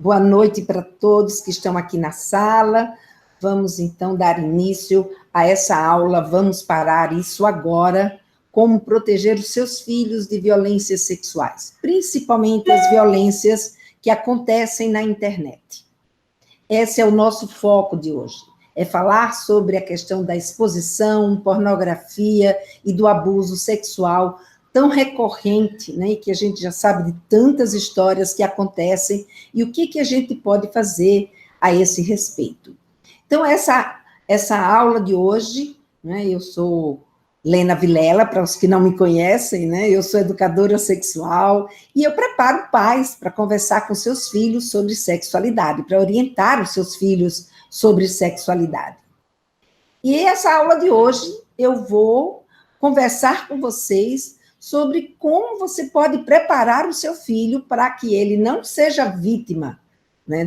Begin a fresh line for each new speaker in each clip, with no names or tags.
Boa noite para todos que estão aqui na sala. Vamos, então, dar início a essa aula. Vamos parar isso agora. Como proteger os seus filhos de violências sexuais, principalmente as violências que acontecem na internet. Esse é o nosso foco de hoje. É falar sobre a questão da exposição, pornografia e do abuso sexual tão recorrente, né, que a gente já sabe de tantas histórias que acontecem e o que a gente pode fazer a esse respeito. Então, essa aula de hoje, né, eu sou Lena Vilela, para os que não me conhecem, né, eu sou educadora sexual e eu preparo pais para conversar com seus filhos sobre sexualidade, para orientar os seus filhos sobre sexualidade. E essa aula de hoje eu vou conversar com vocês sobre como você pode preparar o seu filho para que ele não seja vítima, né,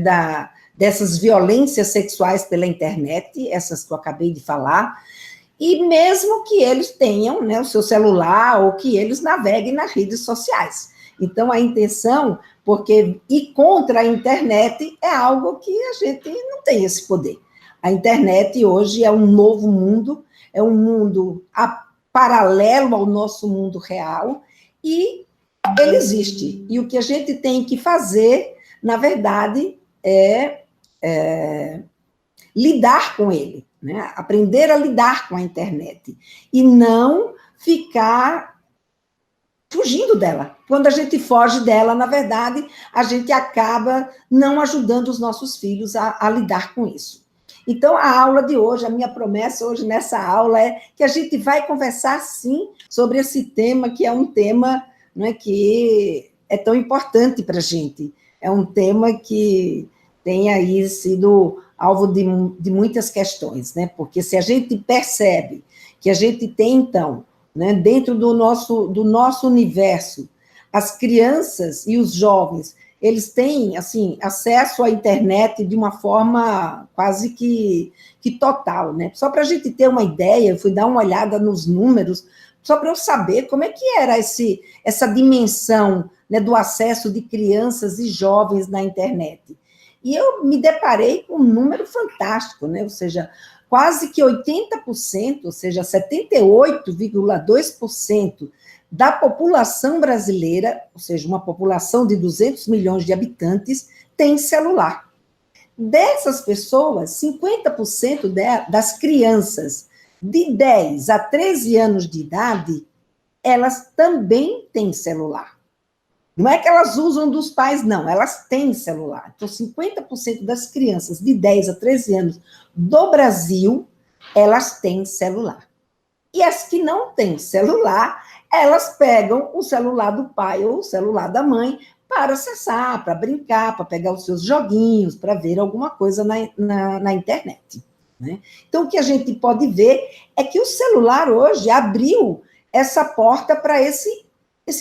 dessas violências sexuais pela internet, essas que eu acabei de falar, e mesmo que eles tenham, né, o seu celular ou que eles naveguem nas redes sociais. Então, a intenção, porque ir contra a internet é algo que a gente não tem esse poder. A internet hoje é um novo mundo, é um mundo paralelo ao nosso mundo real, e ele existe. E o que a gente tem que fazer, na verdade, é lidar com ele, né? Aprender a lidar com a internet, e não ficar fugindo dela. Quando a gente foge dela, na verdade, a gente acaba não ajudando os nossos filhos a lidar com isso. Então, a aula de hoje, a minha promessa hoje nessa aula é que a gente vai conversar, sim, sobre esse tema, que é um tema, né, que é tão importante para a gente. É um tema que tem aí sido alvo de muitas questões, né? Porque se a gente percebe que a gente tem, então, né, dentro do nosso universo, as crianças e os jovens, eles têm, assim, acesso à internet de uma forma quase que total, né? Só para a gente ter uma ideia, eu fui dar uma olhada nos números, só para eu saber como é que era essa dimensão, né, do acesso de crianças e jovens na internet. E eu me deparei com um número fantástico, né? Ou seja, quase que 80%, ou seja, 78,2% da população brasileira, ou seja, uma população de 200 milhões de habitantes, tem celular. Dessas pessoas, 50% das crianças de 10 a 13 anos de idade, elas também têm celular. Não é que elas usam dos pais, não, elas têm celular. Então, 50% das crianças de 10 a 13 anos do Brasil, elas têm celular. E as que não têm celular, elas pegam o celular do pai ou o celular da mãe para acessar, para brincar, para pegar os seus joguinhos, para ver alguma coisa na internet, né? Então, o que a gente pode ver é que o celular hoje abriu essa porta para esse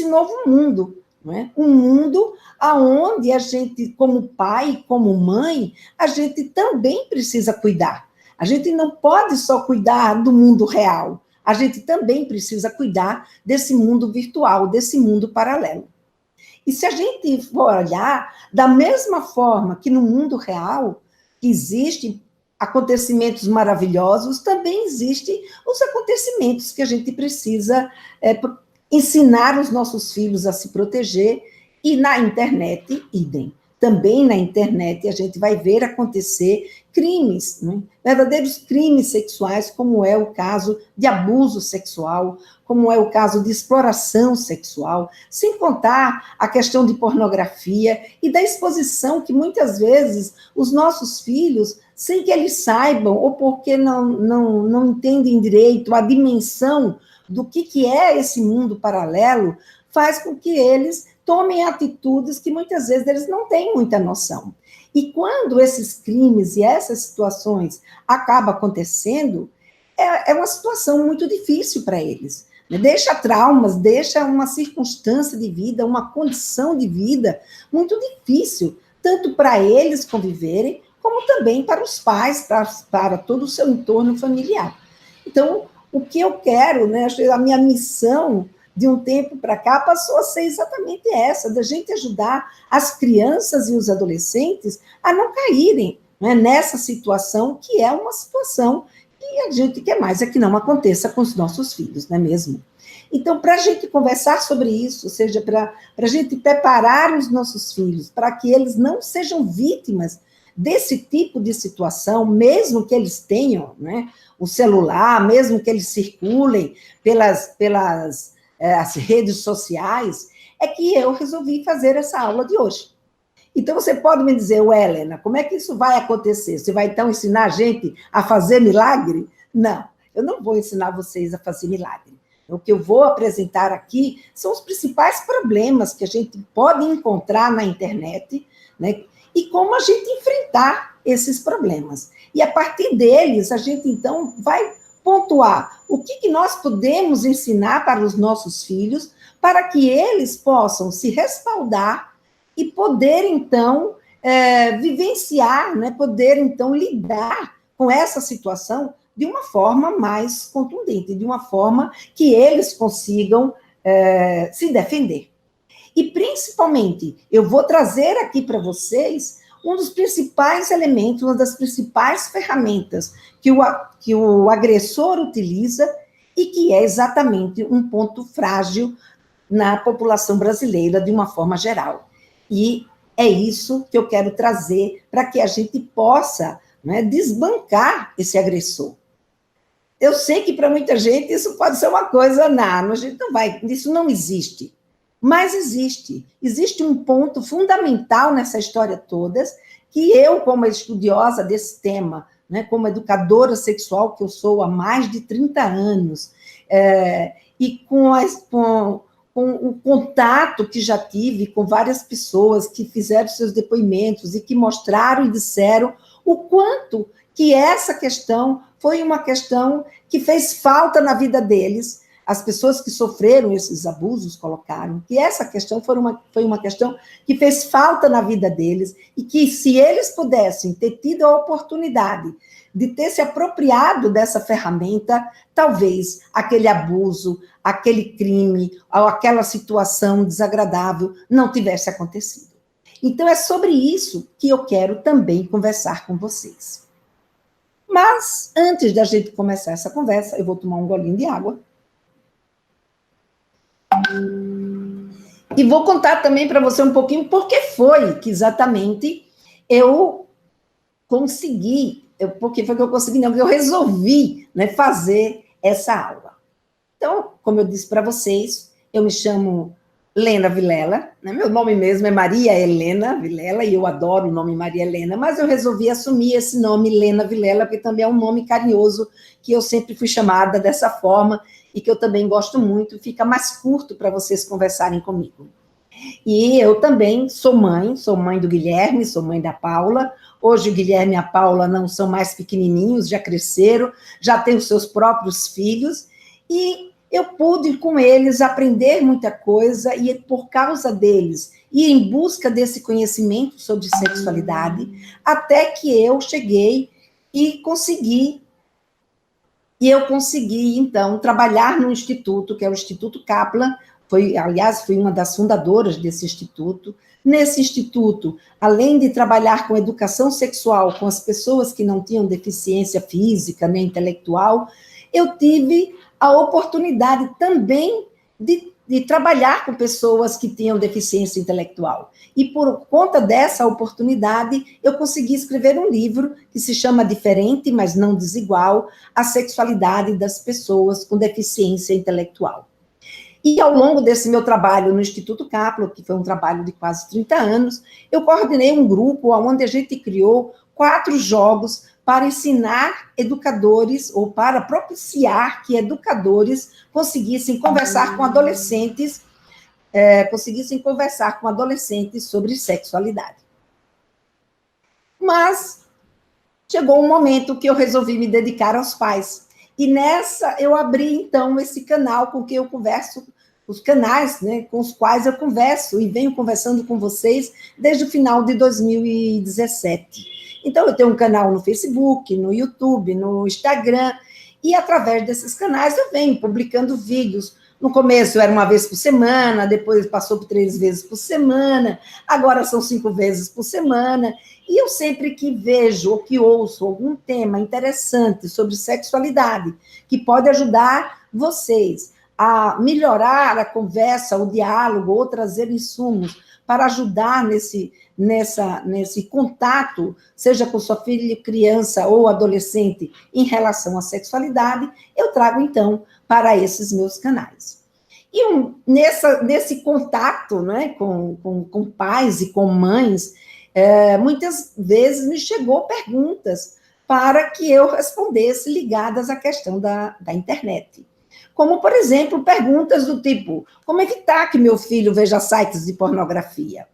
novo mundo, não é? Um mundo onde a gente, como pai, como mãe, a gente também precisa cuidar. A gente não pode só cuidar do mundo real, a gente também precisa cuidar desse mundo virtual, desse mundo paralelo. E se a gente for olhar, da mesma forma que no mundo real existem acontecimentos maravilhosos, também existem os acontecimentos que a gente precisa ensinar os nossos filhos a se proteger, e na internet, idem. Também na internet a gente vai ver acontecer crimes, né? Verdadeiros crimes sexuais, como é o caso de abuso sexual, como é o caso de exploração sexual, sem contar a questão de pornografia e da exposição que muitas vezes os nossos filhos, sem que eles saibam, ou porque não entendem direito a dimensão do que é esse mundo paralelo, faz com que eles tomem atitudes que muitas vezes eles não têm muita noção. E quando esses crimes e essas situações acabam acontecendo, é uma situação muito difícil para eles. Deixa traumas, deixa uma circunstância de vida, uma condição de vida muito difícil, tanto para eles conviverem, como também para os pais, para todo o seu entorno familiar. Então, o que eu quero, né, a minha missão de um tempo para cá, passou a ser exatamente essa, da gente ajudar as crianças e os adolescentes a não caírem, né, nessa situação, que é uma situação que a gente quer mais é que não aconteça com os nossos filhos, não é mesmo? Então, para a gente conversar sobre isso, ou seja, para a gente preparar os nossos filhos para que eles não sejam vítimas desse tipo de situação, mesmo que eles tenham, né, o celular, mesmo que eles circulem pelas as redes sociais, é que eu resolvi fazer essa aula de hoje. Então, você pode me dizer, Helena, como é que isso vai acontecer? Você vai, então, ensinar a gente a fazer milagre? Não, eu não vou ensinar vocês a fazer milagre. O que eu vou apresentar aqui são os principais problemas que a gente pode encontrar na internet, né? E como a gente enfrentar esses problemas. E a partir deles, a gente, então, vai pontuar o que nós podemos ensinar para os nossos filhos para que eles possam se respaldar e poder, então, vivenciar, né? Poder, então, lidar com essa situação de uma forma mais contundente, de uma forma que eles consigam se defender. E, principalmente, eu vou trazer aqui para vocês um dos principais elementos, uma das principais ferramentas que o agressor utiliza e que é exatamente um ponto frágil na população brasileira de uma forma geral. E é isso que eu quero trazer para que a gente possa, né, desbancar esse agressor. Eu sei que para muita gente isso pode ser uma coisa, não, a gente não vai, isso não existe. Mas existe. Existe um ponto fundamental nessa história toda, que eu, como estudiosa desse tema, né, como educadora sexual que eu sou há mais de 30 anos, e com o contato que já tive com várias pessoas que fizeram seus depoimentos e que mostraram e disseram o quanto que essa questão foi uma questão que fez falta na vida deles. As pessoas que sofreram esses abusos colocaram que essa questão foi uma questão que fez falta na vida deles e que, se eles pudessem ter tido a oportunidade de ter se apropriado dessa ferramenta, talvez aquele abuso, aquele crime, ou aquela situação desagradável não tivesse acontecido. Então, é sobre isso que eu quero também conversar com vocês. Mas, antes da gente começar essa conversa, eu vou tomar um golinho de água. E vou contar também para você um pouquinho por que foi que exatamente eu consegui, porque foi que eu consegui, não, porque eu resolvi, né, fazer essa aula. Então, como eu disse para vocês, eu me chamo Lena Vilela, né, meu nome mesmo é Maria Helena Vilela, e eu adoro o nome Maria Helena, mas eu resolvi assumir esse nome Lena Vilela, porque também é um nome carinhoso, que eu sempre fui chamada dessa forma, e que eu também gosto muito, fica mais curto para vocês conversarem comigo. E eu também sou mãe do Guilherme, sou mãe da Paula. Hoje o Guilherme e a Paula não são mais pequenininhos, já cresceram, já têm os seus próprios filhos, e eu pude com eles aprender muita coisa, e por causa deles ir em busca desse conhecimento sobre sexualidade, até que eu cheguei e consegui, então, trabalhar no instituto, que é o Instituto Kaplan. Aliás, fui uma das fundadoras desse instituto. Nesse instituto, além de trabalhar com educação sexual com as pessoas que não tinham deficiência física nem intelectual, eu tive a oportunidade também de trabalhar com pessoas que tinham deficiência intelectual. E por conta dessa oportunidade, eu consegui escrever um livro que se chama Diferente, mas não Desigual, a sexualidade das pessoas com deficiência intelectual. E ao longo desse meu trabalho no Instituto Kaplan, que foi um trabalho de quase 30 anos, eu coordenei um grupo onde a gente criou 4 jogos para ensinar educadores, ou para propiciar que educadores conseguissem conversar com adolescentes, sobre sexualidade. Mas chegou um momento que eu resolvi me dedicar aos pais. E nessa, eu abri, então, esse canal com que eu converso, os canais, né, com os quais eu converso e venho conversando com vocês desde o final de 2017. Então, eu tenho um canal no Facebook, no YouTube, no Instagram, e através desses canais eu venho publicando vídeos, No começo era uma vez por semana, depois passou por 3 vezes por semana, agora são 5 vezes por semana. E eu sempre que vejo ou que ouço algum tema interessante sobre sexualidade, que pode ajudar vocês a melhorar a conversa, o diálogo, ou trazer insumos para ajudar nesse contato, seja com sua filha, criança ou adolescente, em relação à sexualidade, eu trago, então, para esses meus canais. E nesse contato, né, com pais e com mães, muitas vezes me chegou perguntas para que eu respondesse ligadas à questão da internet. Como, por exemplo, perguntas do tipo, como é que está que meu filho veja sites de pornografia?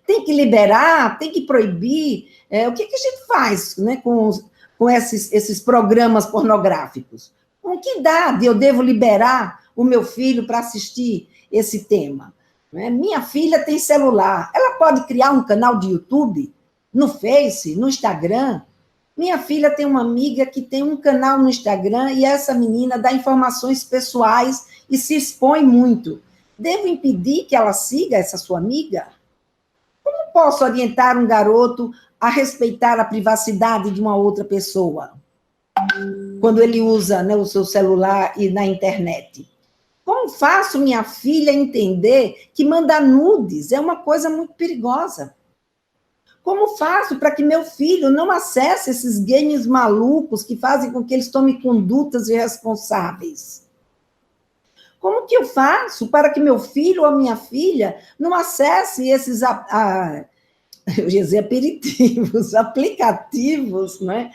Tem que liberar? Tem que proibir? O que a gente faz, né, com esses programas pornográficos? Com que idade eu devo liberar o meu filho para assistir esse tema? Minha filha tem celular, ela pode criar um canal de YouTube, no Face, no Instagram? Minha filha tem uma amiga que tem um canal no Instagram e essa menina dá informações pessoais e se expõe muito. Devo impedir que ela siga essa sua amiga? Como posso orientar um garoto a respeitar a privacidade de uma outra pessoa quando ele usa, né, o seu celular e na internet? Como faço minha filha entender que mandar nudes é uma coisa muito perigosa? Como faço para que meu filho não acesse esses games malucos que fazem com que eles tomem condutas irresponsáveis? Como que eu faço para que meu filho ou minha filha não acesse esses, eu ia dizer aperitivos, aplicativos, né?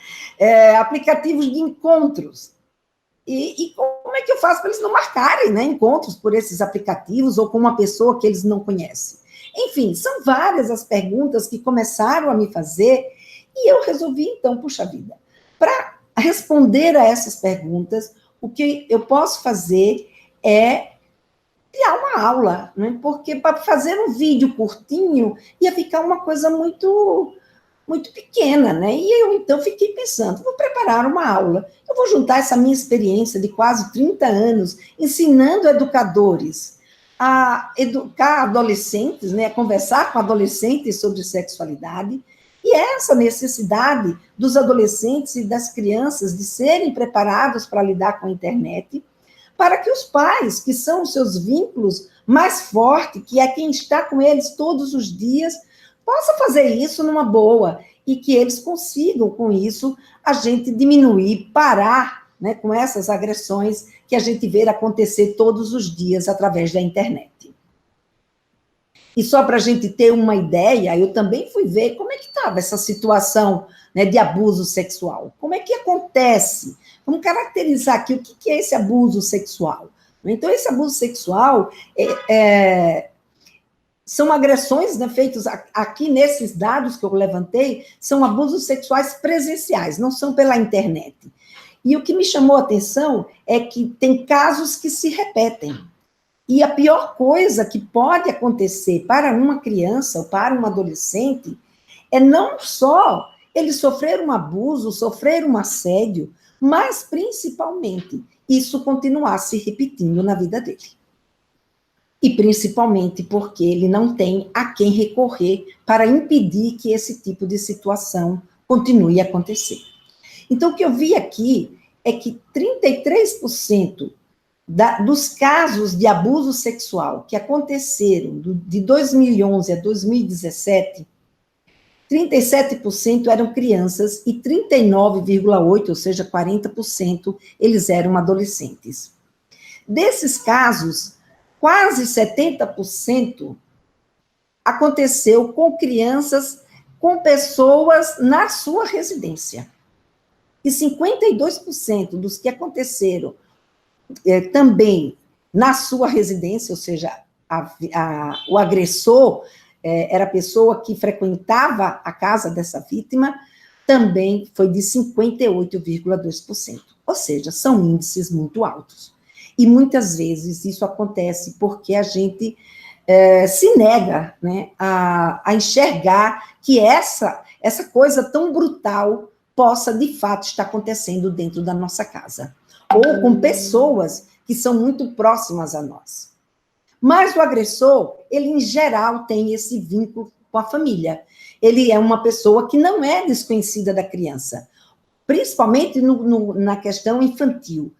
Aplicativos de encontros? E como é que eu faço para eles não marcarem, né, encontros por esses aplicativos ou com uma pessoa que eles não conhecem? Enfim, são várias as perguntas que começaram a me fazer e eu resolvi, então, puxa vida, para responder a essas perguntas, o que eu posso fazer é criar uma aula, né? Porque para fazer um vídeo curtinho ia ficar uma coisa muito pequena, né? E eu, então, fiquei pensando, vou preparar uma aula, eu vou juntar essa minha experiência de quase 30 anos, ensinando educadores a educar adolescentes, né? A conversar com adolescentes sobre sexualidade, e essa necessidade dos adolescentes e das crianças de serem preparados para lidar com a internet, para que os pais, que são os seus vínculos mais fortes, que é quem está com eles todos os dias, possa fazer isso numa boa e que eles consigam, com isso, a gente diminuir, parar, né, com essas agressões que a gente vê acontecer todos os dias através da internet. E só para a gente ter uma ideia, eu também fui ver como é que estava essa situação, né, de abuso sexual. Como é que acontece? Vamos caracterizar aqui o que é esse abuso sexual. Então, esse abuso sexual são agressões, né, feitas aqui nesses dados que eu levantei, são abusos sexuais presenciais, não são pela internet. E o que me chamou a atenção é que tem casos que se repetem. E a pior coisa que pode acontecer para uma criança ou para um adolescente é não só ele sofrer um abuso, sofrer um assédio, mas principalmente isso continuar se repetindo na vida dele. E principalmente porque ele não tem a quem recorrer para impedir que esse tipo de situação continue a acontecer. Então, o que eu vi aqui é que 33% dos casos de abuso sexual que aconteceram de 2011 a 2017, 37% eram crianças e 39,8%, ou seja, 40%, eles eram adolescentes. Desses casos, quase 70% aconteceu com crianças, com pessoas na sua residência. E 52% dos que aconteceram também na sua residência, ou seja, o agressor era a pessoa que frequentava a casa dessa vítima, também foi de 58,2%. Ou seja, são índices muito altos. E muitas vezes isso acontece porque a gente se nega, né, a enxergar que essa coisa tão brutal possa, de fato, estar acontecendo dentro da nossa casa. Ou com pessoas que são muito próximas a nós. Mas o agressor, ele em geral tem esse vínculo com a família. Ele é uma pessoa que não é desconhecida da criança, principalmente na questão infantil.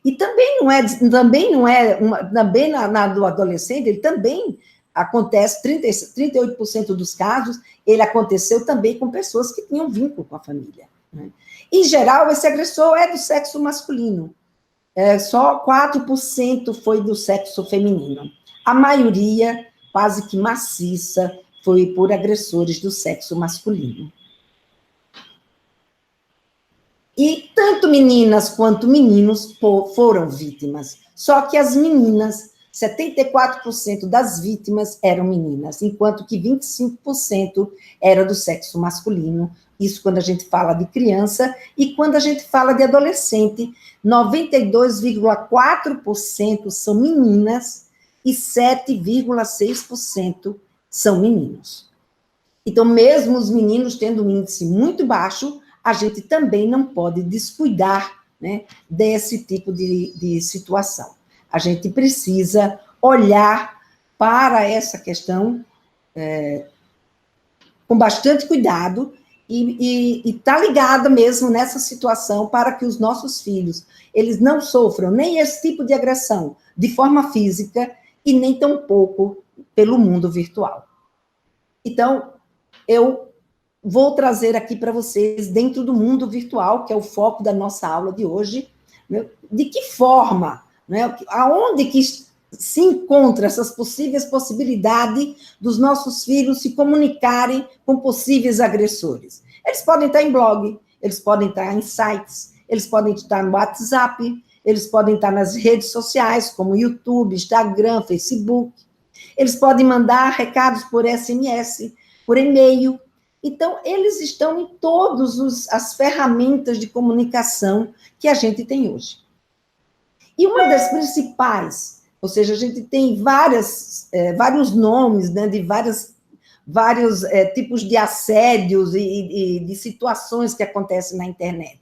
E também do adolescente, ele também acontece, 38% dos casos, ele aconteceu também com pessoas que tinham vínculo com a família. Né? Em geral, esse agressor é do sexo masculino. Só 4% foi do sexo feminino. A maioria, quase que maciça, foi por agressores do sexo masculino. E tanto meninas quanto meninos foram vítimas. Só que as meninas, 74% das vítimas eram meninas, enquanto que 25% era do sexo masculino. Isso quando a gente fala de criança, e quando a gente fala de adolescente, 92,4% são meninas e 7,6% são meninos. Então, mesmo os meninos tendo um índice muito baixo, a gente também não pode descuidar, né, desse tipo de situação. A gente precisa olhar para essa questão com bastante cuidado e estar ligada mesmo nessa situação para que os nossos filhos, eles não sofram nem esse tipo de agressão de forma física e nem tampouco pelo mundo virtual. Então, eu vou trazer aqui para vocês, dentro do mundo virtual, que é o foco da nossa aula de hoje, né, de que forma, né, aonde que se encontra essas possíveis possibilidades dos nossos filhos se comunicarem com possíveis agressores. Eles podem estar em blog, eles podem estar em sites, eles podem estar no WhatsApp, eles podem estar nas redes sociais, como YouTube, Instagram, Facebook, eles podem mandar recados por SMS, por e-mail. Então, eles estão em todas as ferramentas de comunicação que a gente tem hoje. E uma das principais, ou seja, a gente tem vários nomes, né, de vários tipos de assédios e de situações que acontecem na internet.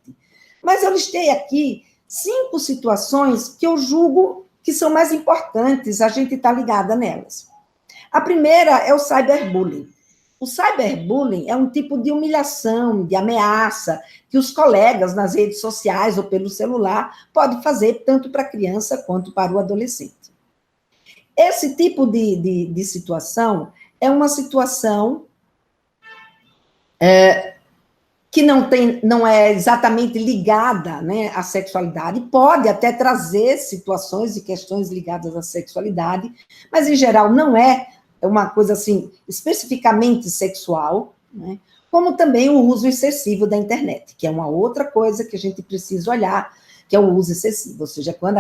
Mas eu listei aqui 5 situações que eu julgo que são mais importantes a gente estar ligada nelas. A primeira é o cyberbullying. O cyberbullying é um tipo de humilhação, de ameaça, que os colegas nas redes sociais ou pelo celular podem fazer tanto para a criança quanto para o adolescente. Esse tipo de situação é uma situação que não é exatamente ligada, né, à sexualidade, pode até trazer situações e questões ligadas à sexualidade, mas, em geral, não é uma coisa, assim, especificamente sexual, né, como também o uso excessivo da internet, que é uma outra coisa que a gente precisa olhar, que é o uso excessivo, ou seja, quando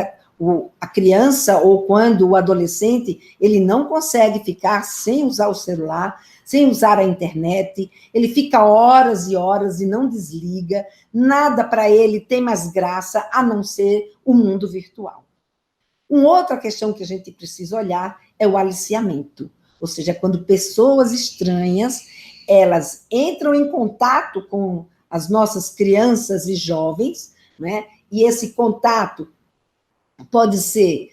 a criança ou quando o adolescente, ele não consegue ficar sem usar o celular, sem usar a internet, ele fica horas e horas e não desliga, nada para ele tem mais graça a não ser o mundo virtual. Uma outra questão que a gente precisa olhar é o aliciamento, ou seja, quando pessoas estranhas, elas entram em contato com as nossas crianças e jovens, né? E esse contato pode ser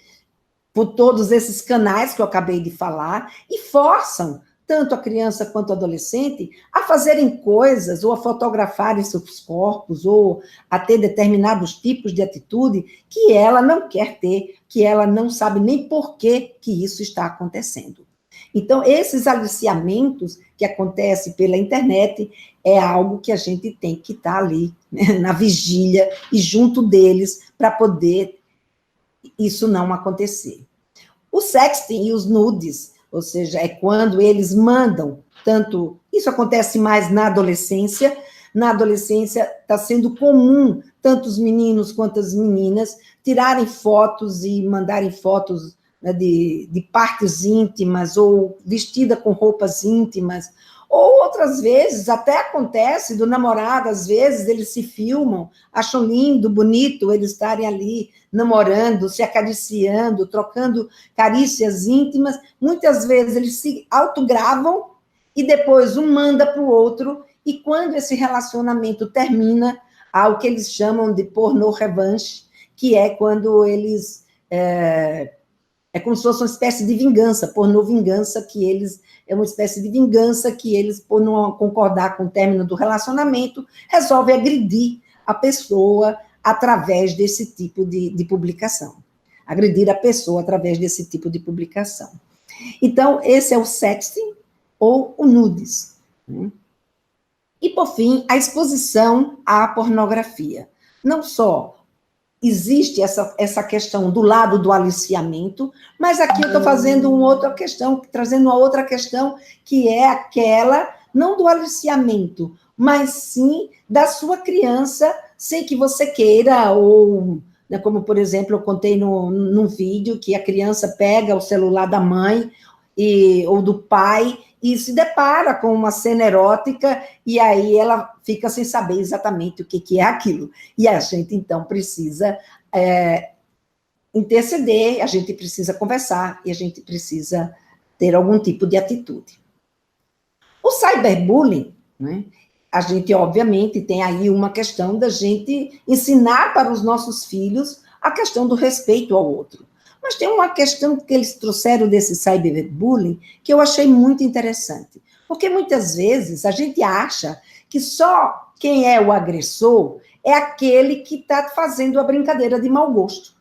por todos esses canais que eu acabei de falar, e forçam tanto a criança quanto o adolescente a fazerem coisas, ou a fotografarem seus corpos, ou a ter determinados tipos de atitude que ela não quer ter, que ela não sabe nem por que isso está acontecendo. Então, esses aliciamentos que acontecem pela internet é algo que a gente tem que estar ali, né, na vigília e junto deles para poder isso não acontecer. O sexting e os nudes, ou seja, é quando eles mandam, tanto, isso acontece mais na adolescência está sendo comum, tanto os meninos quanto as meninas, tirarem fotos e mandarem fotos, né, de partes íntimas, ou vestida com roupas íntimas, ou outras vezes, até acontece do namorado, às vezes eles se filmam, acham lindo, bonito eles estarem ali namorando, se acariciando, trocando carícias íntimas, muitas vezes eles se autogravam e depois um manda para o outro, e quando esse relacionamento termina, há o que eles chamam de pornô revanche, que é quando eles é como se fosse uma espécie de vingança, pornô-vingança, que eles, é uma espécie de vingança que eles, por não concordar com o término do relacionamento, resolvem agredir a pessoa através desse tipo de publicação. Agredir a pessoa através desse tipo de publicação. Então, esse é o sexting ou o nudes. E, por fim, a exposição à pornografia. Não só existe essa questão do lado do aliciamento, mas aqui eu estou fazendo uma outra questão, trazendo uma outra questão, que é aquela, não do aliciamento, mas sim da sua criança, sem que você queira, ou, né, como, por exemplo, eu contei num vídeo, que a criança pega o celular da mãe ou do pai, e se depara com uma cena erótica, e aí ela fica sem saber exatamente o que é aquilo. E a gente, então, precisa interceder, a gente precisa conversar, e a gente precisa ter algum tipo de atitude. O cyberbullying, né, a gente, obviamente, tem aí uma questão da gente ensinar para os nossos filhos a questão do respeito ao outro. Mas tem uma questão que eles trouxeram desse cyberbullying que eu achei muito interessante. Porque muitas vezes a gente acha que só quem é o agressor é aquele que está fazendo a brincadeira de mau gosto.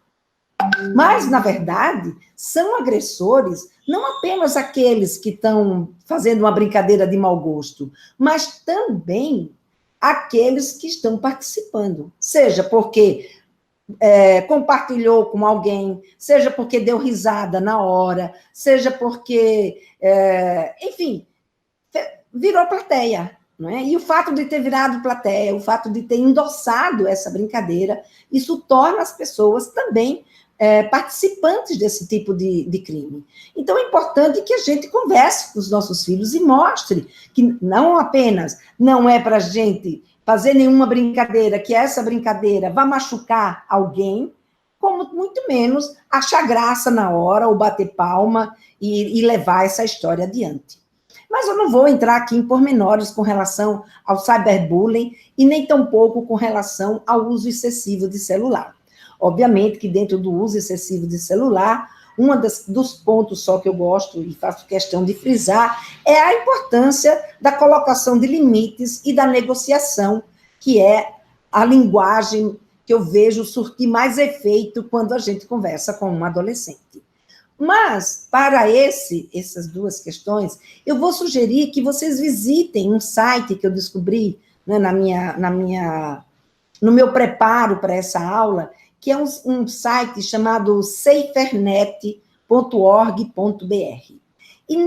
Mas, na verdade, são agressores não apenas aqueles que estão fazendo uma brincadeira de mau gosto, mas também aqueles que estão participando. Seja porque compartilhou com alguém, seja porque deu risada na hora, seja porque, enfim, virou plateia. Não é? E o fato de ter virado plateia, o fato de ter endossado essa brincadeira, isso torna as pessoas também participantes desse tipo de crime. Então, é importante que a gente converse com os nossos filhos e mostre que não apenas não é para a gente fazer nenhuma brincadeira, que essa brincadeira vá machucar alguém, como muito menos achar graça na hora, ou bater palma e levar essa história adiante. Mas eu não vou entrar aqui em pormenores com relação ao cyberbullying e nem tampouco com relação ao uso excessivo de celular. Obviamente que dentro do uso excessivo de celular, dos pontos só que eu gosto e faço questão de frisar é a importância da colocação de limites e da negociação, que é a linguagem que eu vejo surtir mais efeito quando a gente conversa com um adolescente. Mas, para essas duas questões, eu vou sugerir que vocês visitem um site que eu descobri, né, no meu preparo para essa aula, que é um site chamado safernet.org.br. E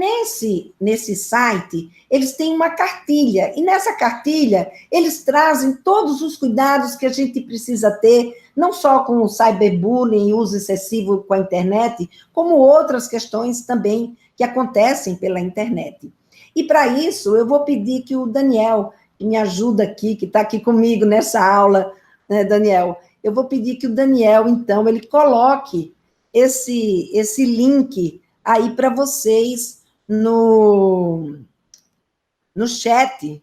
nesse site, eles têm uma cartilha, e nessa cartilha, eles trazem todos os cuidados que a gente precisa ter, não só com o cyberbullying e uso excessivo com a internet, como outras questões também que acontecem pela internet. E para isso, eu vou pedir que o Daniel, que me ajuda aqui, que está aqui comigo nessa aula, né, Daniel? Eu vou pedir que o Daniel, então, ele coloque esse link aí para vocês no chat,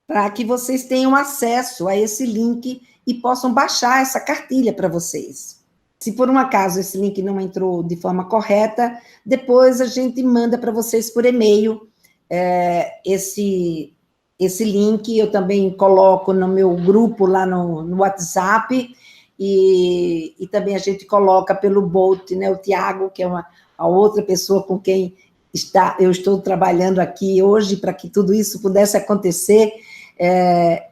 para que vocês tenham acesso a esse link e possam baixar essa cartilha para vocês. Se por um acaso esse link não entrou de forma correta, depois a gente manda para vocês por e-mail esse link. Eu também coloco no meu grupo lá no WhatsApp, e também a gente coloca pelo Bolt, né, o Tiago, que é a outra pessoa com quem eu estou trabalhando aqui hoje para que tudo isso pudesse acontecer.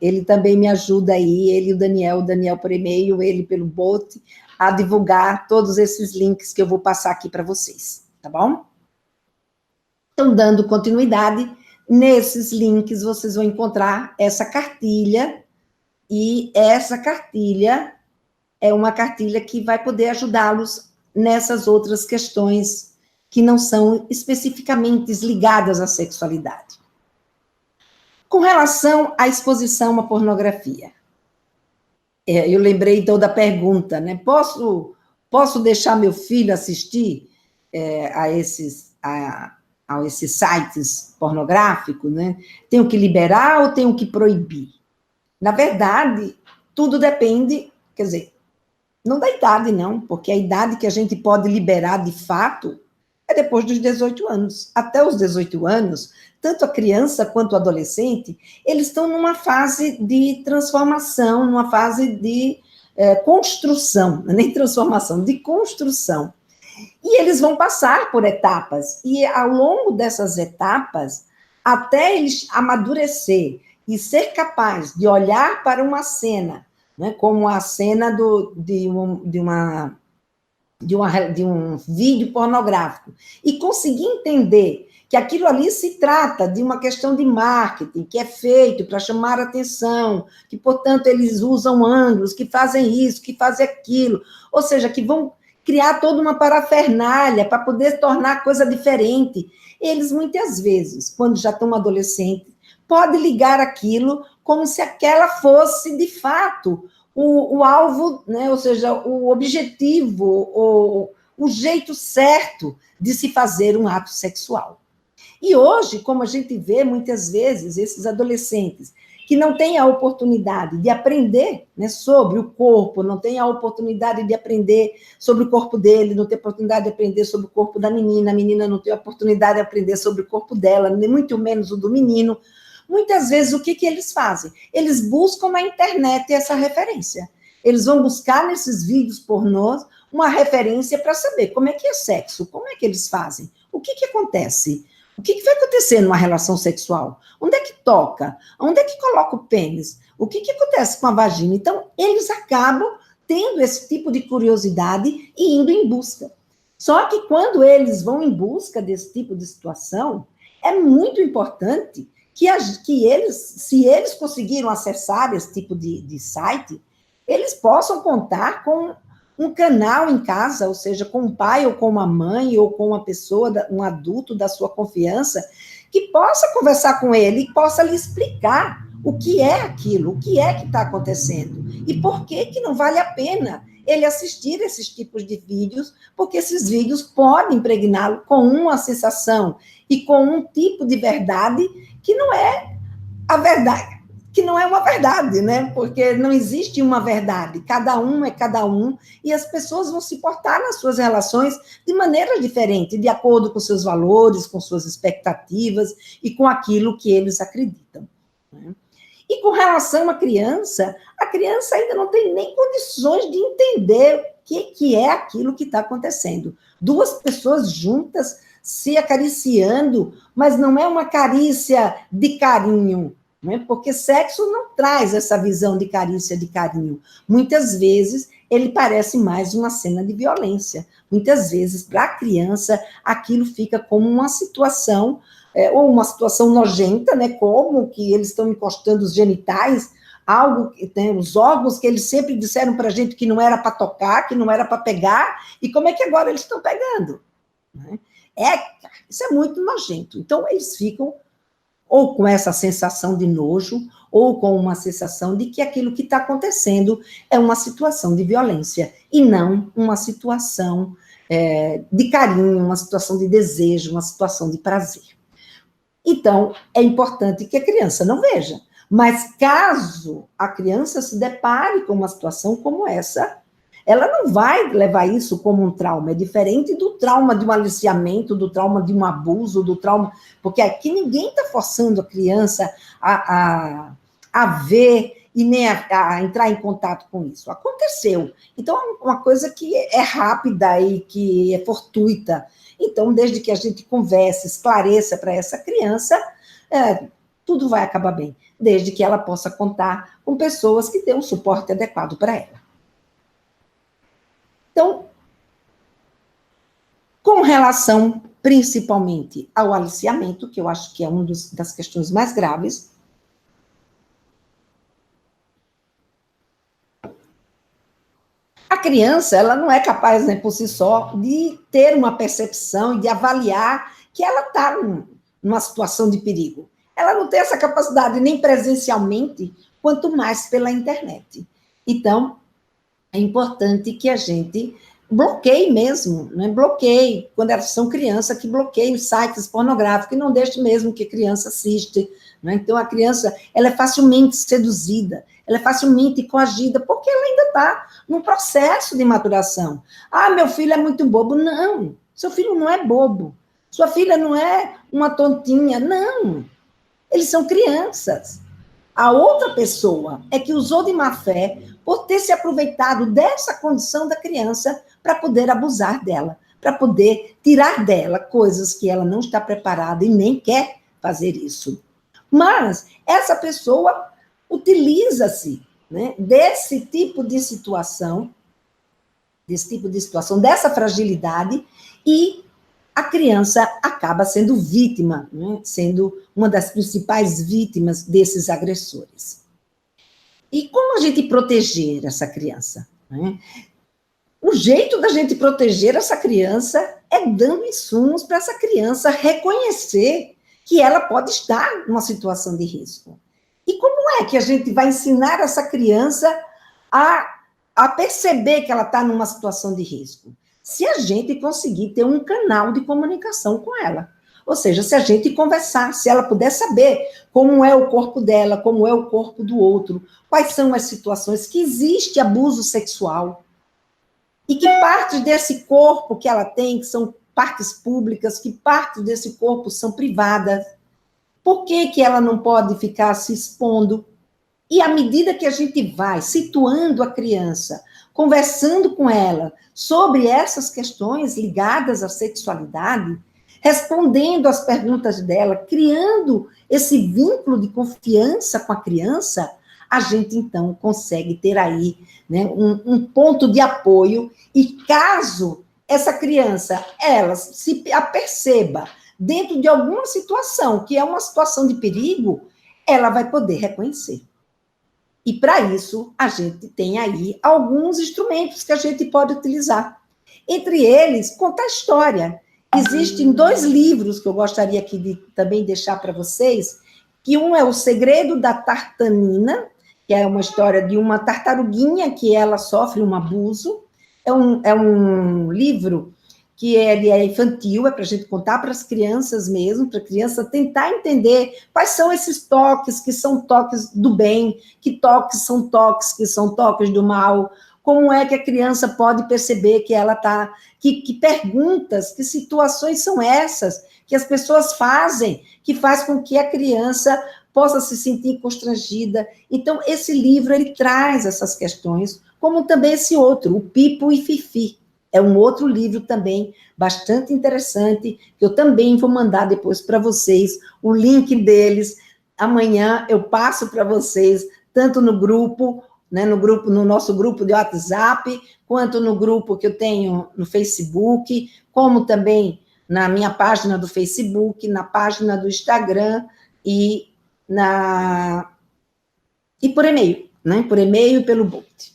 Ele também me ajuda aí, ele e o Daniel por e-mail, ele pelo Bolt, a divulgar todos esses links que eu vou passar aqui para vocês, tá bom? Então, dando continuidade, nesses links vocês vão encontrar essa cartilha, e essa cartilha é uma cartilha que vai poder ajudá-los nessas outras questões que não são especificamente ligadas à sexualidade. Com relação à exposição à pornografia, eu lembrei, então, da pergunta, né? Posso deixar meu filho assistir a esses sites pornográficos, né? Tenho que liberar ou tenho que proibir? Na verdade, tudo depende, quer dizer, Não da idade, não, porque a idade que a gente pode liberar de fato é depois dos 18 anos. Até os 18 anos, tanto a criança quanto o adolescente, eles estão numa fase de transformação, numa fase de construção, nem transformação, de construção. E eles vão passar por etapas, e ao longo dessas etapas, até eles amadurecer e ser capaz de olhar para uma cena, né, como a cena de um vídeo pornográfico, e conseguir entender que aquilo ali se trata de uma questão de marketing, que é feito para chamar atenção, que, portanto, eles usam ângulos, que fazem isso, que fazem aquilo, ou seja, que vão criar toda uma parafernália para poder tornar a coisa diferente. Eles, muitas vezes, quando já estão adolescentes, podem ligar aquilo como se aquela fosse, de fato, o alvo, né? Ou seja, o objetivo, o jeito certo de se fazer um ato sexual. E hoje, como a gente vê muitas vezes, esses adolescentes que não têm a oportunidade de aprender, né, sobre o corpo, não têm a oportunidade de aprender sobre o corpo dele, não tem a oportunidade de aprender sobre o corpo da menina, a menina não tem a oportunidade de aprender sobre o corpo dela, nem muito menos o do menino. Muitas vezes, o que eles fazem? Eles buscam na internet essa referência. Eles vão buscar nesses vídeos pornôs uma referência para saber como é que é sexo, como é que eles fazem, o que acontece. O que vai acontecer numa relação sexual? Onde é que toca? Onde é que coloca o pênis? O que acontece com a vagina? Então, eles acabam tendo esse tipo de curiosidade e indo em busca. Só que quando eles vão em busca desse tipo de situação, é muito importante que eles, se eles conseguiram acessar esse tipo de site, eles possam contar com um canal em casa, ou seja, com um pai ou com uma mãe ou com uma pessoa, um adulto da sua confiança, que possa conversar com ele e possa lhe explicar o que é aquilo, o que é que está acontecendo e por que não vale a pena ele assistir esses tipos de vídeos, porque esses vídeos podem impregná-lo com uma sensação e com um tipo de verdade que não é a verdade, que não é uma verdade, né? Porque não existe uma verdade, cada um é cada um, e as pessoas vão se portar nas suas relações de maneira diferente, de acordo com seus valores, com suas expectativas e com aquilo que eles acreditam. Né? E com relação à criança, a criança ainda não tem nem condições de entender o que é aquilo que está acontecendo. Duas pessoas juntas se acariciando, mas não é uma carícia de carinho, né? Porque sexo não traz essa visão de carícia, de carinho. Muitas vezes, ele parece mais uma cena de violência. Muitas vezes, para a criança, aquilo fica como uma situação, ou uma situação nojenta, né? Como que eles estão encostando os genitais, algo que tem os órgãos que eles sempre disseram para a gente que não era para tocar, que não era para pegar, e como é que agora eles estão pegando? Né? Isso é muito nojento. Então, eles ficam ou com essa sensação de nojo, ou com uma sensação de que aquilo que está acontecendo é uma situação de violência, e não uma situação de carinho, uma situação de desejo, uma situação de prazer. Então, é importante que a criança não veja. Mas caso a criança se depare com uma situação como essa, ela não vai levar isso como um trauma. É diferente do trauma de um aliciamento, do trauma de um abuso, do trauma... Porque aqui ninguém está forçando a criança a ver e nem a entrar em contato com isso. Aconteceu. Então, é uma coisa que é rápida e que é fortuita. Então, desde que a gente converse, esclareça para essa criança, tudo vai acabar bem. Desde que ela possa contar com pessoas que tenham um suporte adequado para ela. Então, com relação principalmente ao aliciamento, que eu acho que é uma das questões mais graves, a criança, ela não é capaz, né, por si só, de ter uma percepção e de avaliar que ela está numa situação de perigo. Ela não tem essa capacidade nem presencialmente, quanto mais pela internet. Então, é importante que a gente bloqueie mesmo, né? Bloqueie, quando elas são crianças, que bloqueiem os sites pornográficos, e não deixe mesmo que a criança assiste, né? Então, a criança, ela é facilmente seduzida, ela é facilmente coagida, porque ela ainda está num processo de maturação. Ah, meu filho é muito bobo. Não, seu filho não é bobo. Sua filha não é uma tontinha. Não, eles são crianças. A outra pessoa é que usou de má fé por ter se aproveitado dessa condição da criança para poder abusar dela, para poder tirar dela coisas que ela não está preparada e nem quer fazer isso. Mas essa pessoa utiliza-se, né, desse tipo de situação, dessa fragilidade, e a criança acaba sendo vítima, né, sendo uma das principais vítimas desses agressores. E como a gente proteger essa criança, né? O jeito da gente proteger essa criança é dando insumos para essa criança reconhecer que ela pode estar numa situação de risco. E como é que a gente vai ensinar essa criança a perceber que ela está numa situação de risco? Se a gente conseguir ter um canal de comunicação com ela. Ou seja, se a gente conversar, se ela puder saber como é o corpo dela, como é o corpo do outro, quais são as situações que existe abuso sexual, e que partes desse corpo que ela tem, que são partes públicas, que partes desse corpo são privadas, por que ela não pode ficar se expondo? E à medida que a gente vai situando a criança, conversando com ela sobre essas questões ligadas à sexualidade, respondendo às perguntas dela, criando esse vínculo de confiança com a criança, a gente então consegue ter aí, né, um ponto de apoio, e caso essa criança ela se aperceba dentro de alguma situação que é uma situação de perigo, ela vai poder reconhecer. E para isso a gente tem aí alguns instrumentos que a gente pode utilizar. Entre eles, contar história. Existem 2 livros que eu gostaria aqui de também deixar para vocês, que um é O Segredo da Tartanina, que é uma história de uma tartaruguinha que ela sofre um abuso. É um livro que ele é infantil, é para a gente contar para as crianças mesmo, para a criança tentar entender quais são esses toques que são toques do bem, que toques são toques que são toques do mal, como é que a criança pode perceber que ela está, que perguntas, que situações são essas que as pessoas fazem, que faz com que a criança possa se sentir constrangida. Então, esse livro, ele traz essas questões, como também esse outro, o Pipo e Fifi. É um outro livro também bastante interessante, que eu também vou mandar depois para vocês, o link deles. Amanhã eu passo para vocês, tanto no grupo, né, no nosso grupo de WhatsApp, quanto no grupo que eu tenho no Facebook, como também na minha página do Facebook, na página do Instagram e por e-mail, né? Por e-mail e pelo Bolt.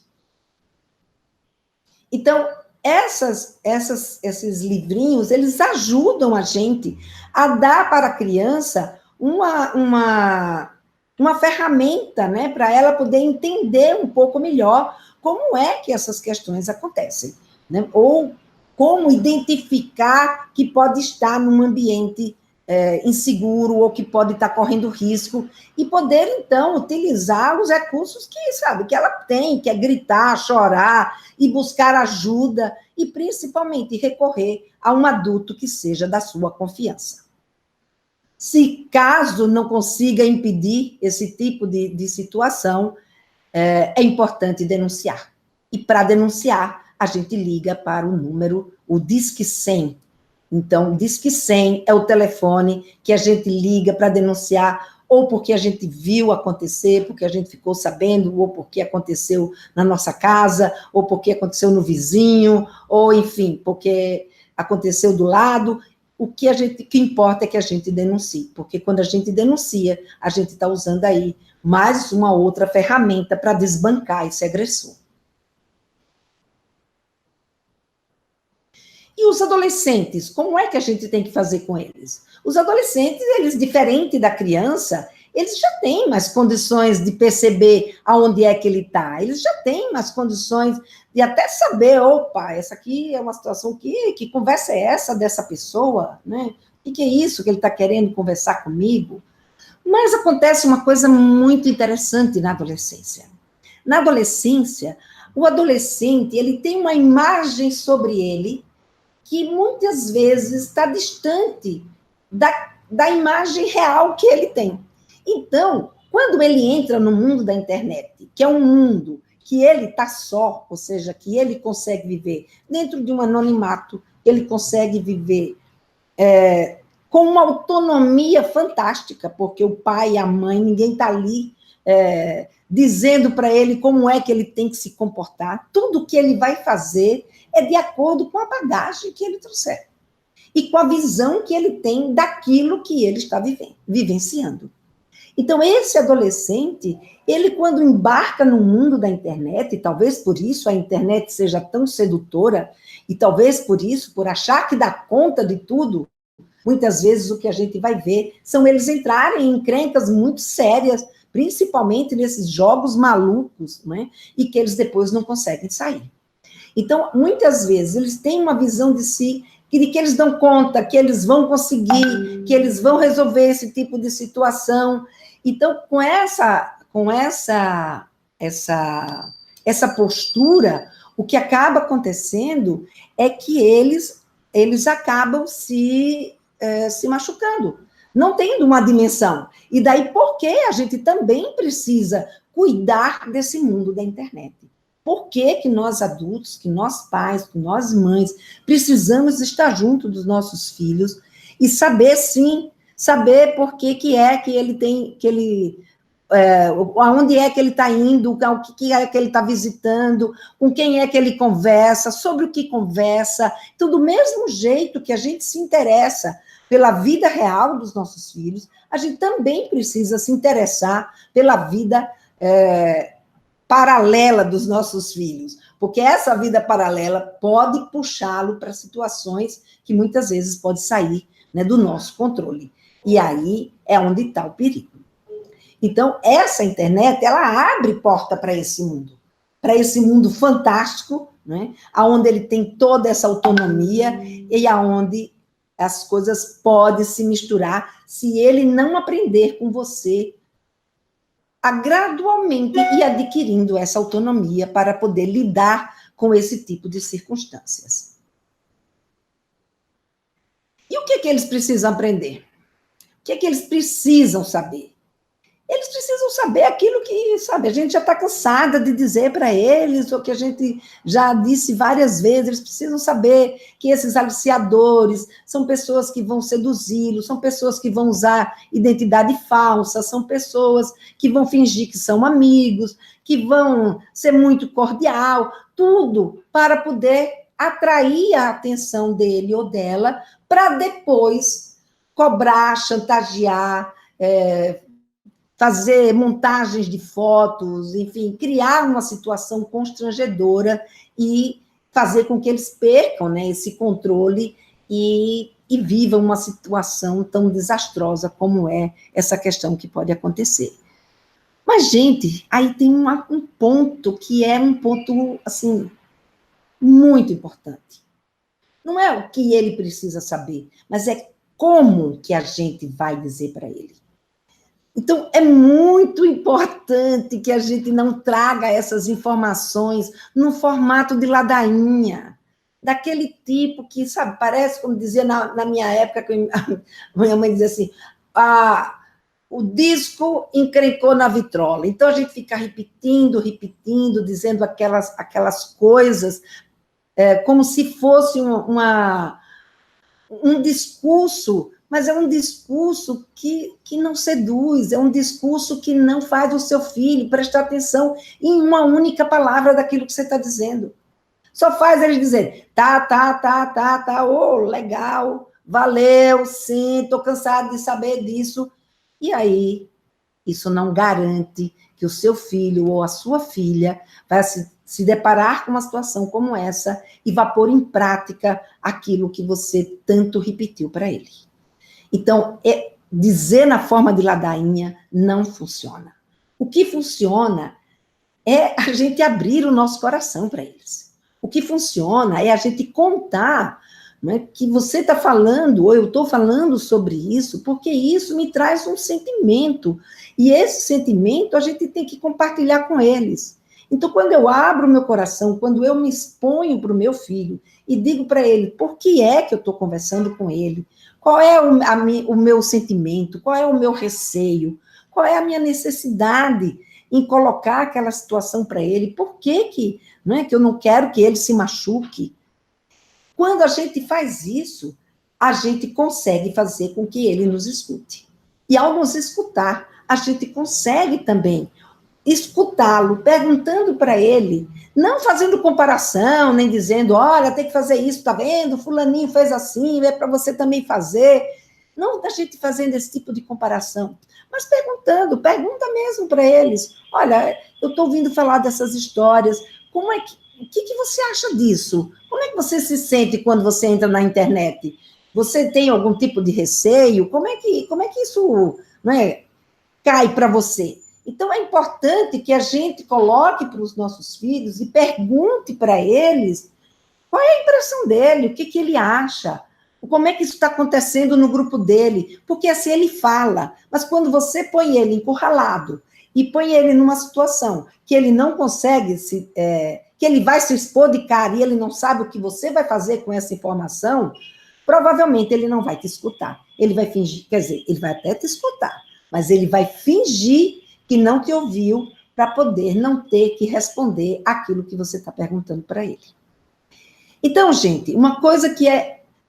Então, esses livrinhos, eles ajudam a gente a dar para a criança uma ferramenta, né, para ela poder entender um pouco melhor como é que essas questões acontecem, né? Ou como identificar que pode estar num ambiente inseguro ou que pode estar correndo risco, e poder, então, utilizar os recursos que, sabe, que ela tem, que é gritar, chorar e buscar ajuda, e principalmente recorrer a um adulto que seja da sua confiança. Se caso não consiga impedir esse tipo de situação, é importante denunciar. E para denunciar, a gente liga para o número, o Disque 100. Então, o Disque 100 é o telefone que a gente liga para denunciar, ou porque a gente viu acontecer, porque a gente ficou sabendo, ou porque aconteceu na nossa casa, ou porque aconteceu no vizinho, ou enfim, porque aconteceu do lado. O que importa é que a gente denuncie, porque quando a gente denuncia, a gente está usando aí mais uma outra ferramenta para desbancar esse agressor. E os adolescentes, como é que a gente tem que fazer com eles? Os adolescentes, eles, diferente da criança, eles já têm mais condições de perceber aonde é que ele está, eles já têm mais condições de até saber, opa, essa aqui é uma situação que conversa é essa dessa pessoa, né? O que é isso que ele está querendo conversar comigo? Mas acontece uma coisa muito interessante na adolescência. Na adolescência, o adolescente, ele tem uma imagem sobre ele que muitas vezes está distante da imagem real que ele tem. Então, quando ele entra no mundo da internet, que é um mundo que ele está só, ou seja, que ele consegue viver dentro de um anonimato, ele consegue viver com uma autonomia fantástica, porque o pai e a mãe, ninguém está ali dizendo para ele como é que ele tem que se comportar. Tudo que ele vai fazer é de acordo com a bagagem que ele trouxer e com a visão que ele tem daquilo que ele está vivenciando. Então, esse adolescente, ele quando embarca no mundo da internet, e talvez por isso a internet seja tão sedutora, e talvez por isso, por achar que dá conta de tudo, muitas vezes o que a gente vai ver são eles entrarem em encrencas muito sérias, principalmente nesses jogos malucos, né? E que eles depois não conseguem sair. Então, muitas vezes, eles têm uma visão de si, de que eles dão conta, que eles vão conseguir, que eles vão resolver esse tipo de situação. Então, com essa postura, o que acaba acontecendo é que eles acabam se machucando, não tendo uma dimensão. E daí, por que a gente também precisa cuidar desse mundo da internet? Por que que nós adultos, que nós pais, que nós mães, precisamos estar junto dos nossos filhos e saber, sim, saber por que é que ele tem, aonde é que ele está indo, o que é que ele está visitando, com quem é que ele conversa, sobre o que conversa, então, do mesmo jeito que a gente se interessa pela vida real dos nossos filhos, a gente também precisa se interessar pela vida paralela dos nossos filhos, porque essa vida paralela pode puxá-lo para situações que muitas vezes pode sair, né, do nosso controle. E aí é onde está o perigo. Então, essa internet, ela abre porta para esse mundo fantástico, né, onde ele tem toda essa autonomia e aonde as coisas podem se misturar se ele não aprender com você a gradualmente ir adquirindo essa autonomia para poder lidar com esse tipo de circunstâncias. E o que é que eles precisam aprender? O que é que eles precisam saber? Eles precisam saber aquilo que, sabe, a gente já está cansada de dizer para eles, ou que a gente já disse várias vezes, eles precisam saber que esses aliciadores são pessoas que vão seduzi-los, são pessoas que vão usar identidade falsa, são pessoas que vão fingir que são amigos, que vão ser muito cordial, tudo para poder atrair a atenção dele ou dela, para depois cobrar, chantagear, fazer montagens de fotos, enfim, criar uma situação constrangedora e fazer com que eles percam, né, esse controle e vivam uma situação tão desastrosa como é essa questão que pode acontecer. Mas, gente, aí tem um ponto que é um ponto, assim, muito importante. Não é o que ele precisa saber, mas é como que a gente vai dizer para ele. Então, é muito importante que a gente não traga essas informações no formato de ladainha, daquele tipo que, sabe, parece, como dizia na minha época, que a minha mãe dizia assim, o disco encrencou na vitrola. Então, a gente fica repetindo, dizendo aquelas coisas, como se fosse um discurso, mas é um discurso que não seduz, é um discurso que não faz o seu filho prestar atenção em uma única palavra daquilo que você está dizendo. Só faz ele dizer, tá, legal, valeu, sim, estou cansado de saber disso. E aí, isso não garante que o seu filho ou a sua filha vai se deparar com uma situação como essa e vá pôr em prática aquilo que você tanto repetiu para ele. Então, dizer na forma de ladainha não funciona. O que funciona é a gente abrir o nosso coração para eles. O que funciona é a gente contar, né, que você está falando, ou eu estou falando sobre isso, porque isso me traz um sentimento. E esse sentimento a gente tem que compartilhar com eles. Então, quando eu abro o meu coração, quando eu me exponho para o meu filho e digo para ele por que é que eu estou conversando com ele, qual é o meu sentimento, qual é o meu receio, qual é a minha necessidade em colocar aquela situação para ele, por que não é que eu não quero que ele se machuque. Quando a gente faz isso, a gente consegue fazer com que ele nos escute. E ao nos escutar, a gente consegue também escutá-lo, perguntando para ele, não fazendo comparação, nem dizendo, olha, tem que fazer isso, tá vendo? Fulaninho fez assim, é para você também fazer. Não da gente fazendo esse tipo de comparação, mas perguntando, pergunta mesmo para eles, olha, eu estou ouvindo falar dessas histórias, como é que, o que você acha disso? Como é que você se sente quando você entra na internet? Você tem algum tipo de receio? Como é que isso, não é, cai para você? Então, é importante que a gente coloque para os nossos filhos e pergunte para eles qual é a impressão dele, o que ele acha, como é que isso está acontecendo no grupo dele, porque assim ele fala, mas quando você põe ele encurralado e põe ele numa situação que ele não consegue, que ele vai se expor de cara e ele não sabe o que você vai fazer com essa informação, provavelmente ele não vai te escutar. Ele vai fingir, quer dizer, ele vai até te escutar, mas ele vai fingir que não te ouviu para poder não ter que responder aquilo que você está perguntando para ele. Então, gente, uma coisa que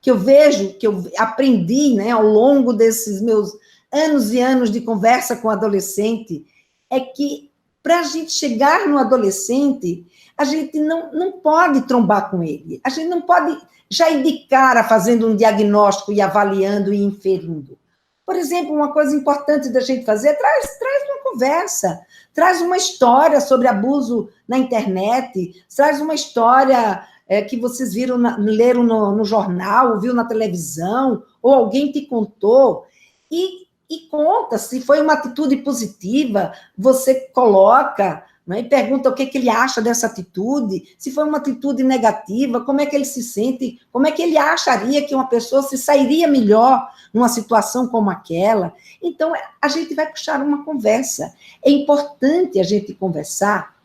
eu vejo, que eu aprendi, né, ao longo desses meus anos e anos de conversa com adolescente, é que para a gente chegar no adolescente, a gente não pode trombar com ele, a gente não pode já ir de cara fazendo um diagnóstico e avaliando e inferindo. Por exemplo, uma coisa importante da gente fazer, traz uma conversa, traz uma história sobre abuso na internet, traz uma história que vocês leram no jornal, viu na televisão, ou alguém te contou, e conta, se foi uma atitude positiva, você coloca, né, e pergunta o que ele acha dessa atitude, se foi uma atitude negativa, como é que ele se sente, como é que ele acharia que uma pessoa se sairia melhor numa situação como aquela. Então, a gente vai puxar uma conversa. É importante a gente conversar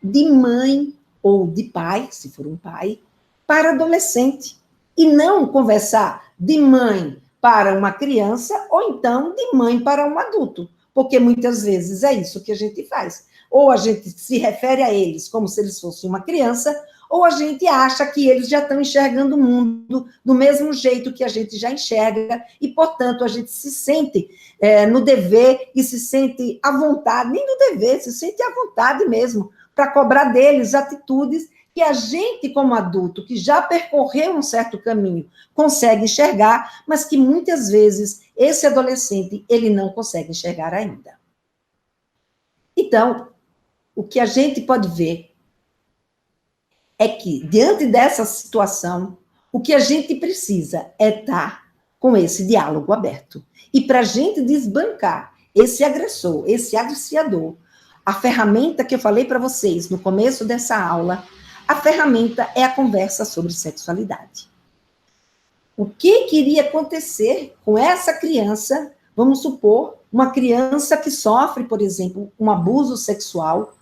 de mãe ou de pai, se for um pai, para adolescente. E não conversar de mãe para uma criança ou então de mãe para um adulto. Porque muitas vezes é isso que a gente faz. Ou a gente se refere a eles como se eles fossem uma criança, ou a gente acha que eles já estão enxergando o mundo do mesmo jeito que a gente já enxerga, e, portanto, a gente se sente no dever e se sente à vontade, nem no dever, se sente à vontade mesmo, para cobrar deles atitudes que a gente, como adulto, que já percorreu um certo caminho, consegue enxergar, mas que muitas vezes esse adolescente, ele não consegue enxergar ainda. Então, o que a gente pode ver é que, diante dessa situação, o que a gente precisa é estar com esse diálogo aberto. E para a gente desbancar esse agressor, esse aliciador, a ferramenta que eu falei para vocês no começo dessa aula, a ferramenta é a conversa sobre sexualidade. O que iria acontecer com essa criança, vamos supor, uma criança que sofre, por exemplo, um abuso sexual,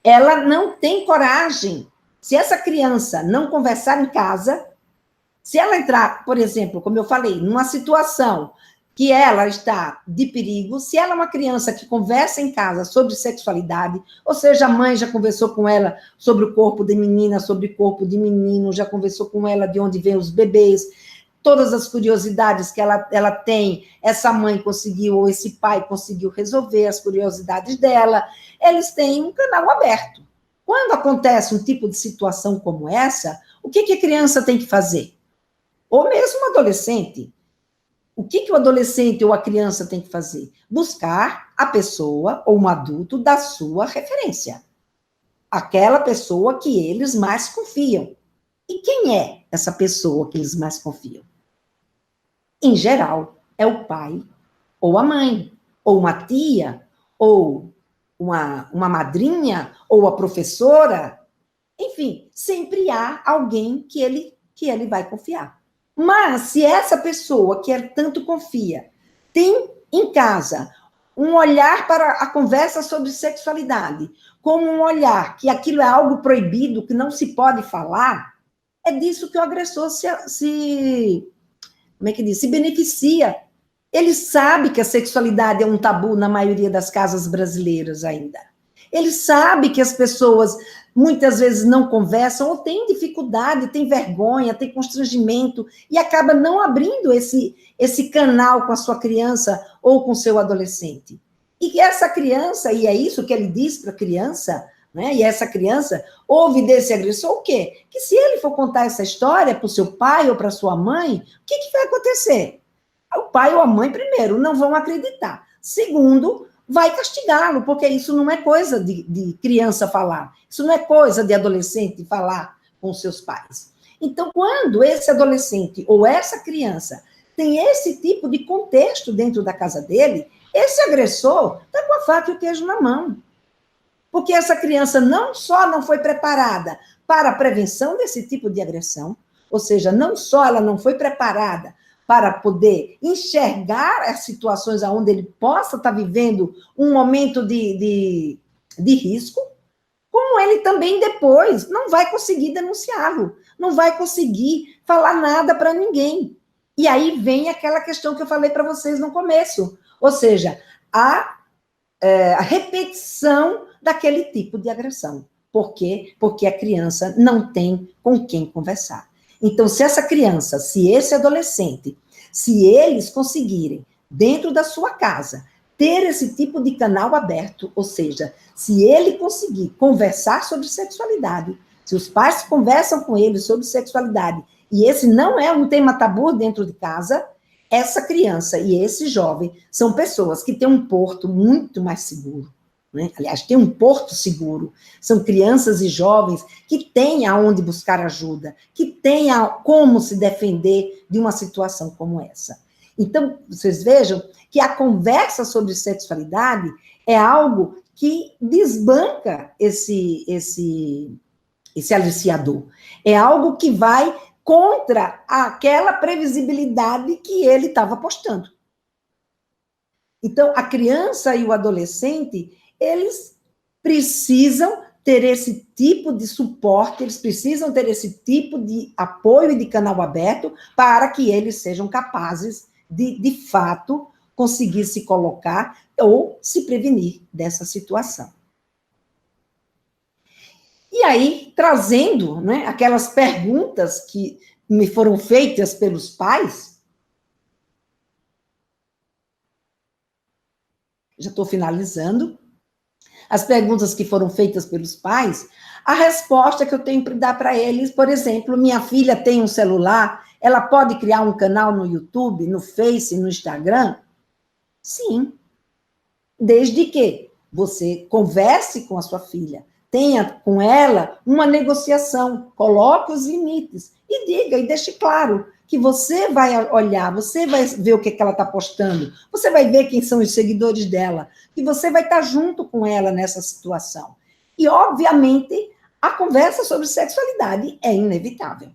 ela não tem coragem. Se essa criança não conversar em casa, se ela entrar, por exemplo, como eu falei, numa situação que ela está de perigo, se ela é uma criança que conversa em casa sobre sexualidade, ou seja, a mãe já conversou com ela sobre o corpo de menina, sobre o corpo de menino, já conversou com ela de onde vêm os bebês, todas as curiosidades que ela tem, essa mãe conseguiu, ou esse pai conseguiu resolver as curiosidades dela, eles têm um canal aberto. Quando acontece um tipo de situação como essa, o que a criança tem que fazer? Ou mesmo o adolescente. O que o adolescente ou a criança tem que fazer? Buscar a pessoa ou um adulto da sua referência. Aquela pessoa que eles mais confiam. E quem é essa pessoa que eles mais confiam? Em geral, é o pai ou a mãe, ou uma tia, ou uma madrinha, ou a professora. Enfim, sempre há alguém que ele vai confiar. Mas se essa pessoa que ele tanto confia tem em casa um olhar para a conversa sobre sexualidade, como um olhar que aquilo é algo proibido, que não se pode falar, é disso que o agressor como é que diz? Se beneficia. Ele sabe que a sexualidade é um tabu na maioria das casas brasileiras ainda. Ele sabe que as pessoas muitas vezes não conversam ou têm dificuldade, têm vergonha, têm constrangimento e acaba não abrindo esse canal com a sua criança ou com o seu adolescente. E que essa criança, e é isso que ele diz para a criança, né? E essa criança ouve desse agressor o quê? Que se ele for contar essa história para o seu pai ou para a sua mãe, o que vai acontecer? O pai ou a mãe, primeiro, não vão acreditar. Segundo, vai castigá-lo, porque isso não é coisa de criança falar. Isso não é coisa de adolescente falar com seus pais. Então, quando esse adolescente ou essa criança tem esse tipo de contexto dentro da casa dele, esse agressor está com a faca e o queijo na mão. Porque essa criança não só não foi preparada para a prevenção desse tipo de agressão, ou seja, não só ela não foi preparada para poder enxergar as situações onde ele possa estar vivendo um momento de risco, como ele também depois não vai conseguir denunciá-lo, não vai conseguir falar nada para ninguém. E aí vem aquela questão que eu falei para vocês no começo, ou seja, a repetição daquele tipo de agressão. Por quê? Porque a criança não tem com quem conversar. Então, se essa criança, se esse adolescente, se eles conseguirem, dentro da sua casa, ter esse tipo de canal aberto, ou seja, se ele conseguir conversar sobre sexualidade, se os pais conversam com ele sobre sexualidade, e esse não é um tema tabu dentro de casa, essa criança e esse jovem são pessoas que têm um porto muito mais seguro, né? Aliás, tem um porto seguro. São crianças e jovens que têm aonde buscar ajuda, que têm como se defender de uma situação como essa. Então, vocês vejam que a conversa sobre sexualidade é algo que desbanca esse aliciador. É algo que vai contra aquela previsibilidade que ele estava apostando. Então, a criança e o adolescente, eles precisam ter esse tipo de suporte, eles precisam ter esse tipo de apoio e de canal aberto para que eles sejam capazes de fato, conseguir se colocar ou se prevenir dessa situação. E aí, trazendo, né, aquelas perguntas que me foram feitas pelos pais, já estou finalizando, as perguntas que foram feitas pelos pais, a resposta que eu tenho para dar para eles, por exemplo, minha filha tem um celular, ela pode criar um canal no YouTube, no Face, no Instagram? Sim. Desde que você converse com a sua filha, tenha com ela uma negociação, coloque os limites e diga e deixe claro que você vai olhar, você vai ver o que ela está postando, você vai ver quem são os seguidores dela, que você vai estar junto com ela nessa situação. E, obviamente, a conversa sobre sexualidade é inevitável.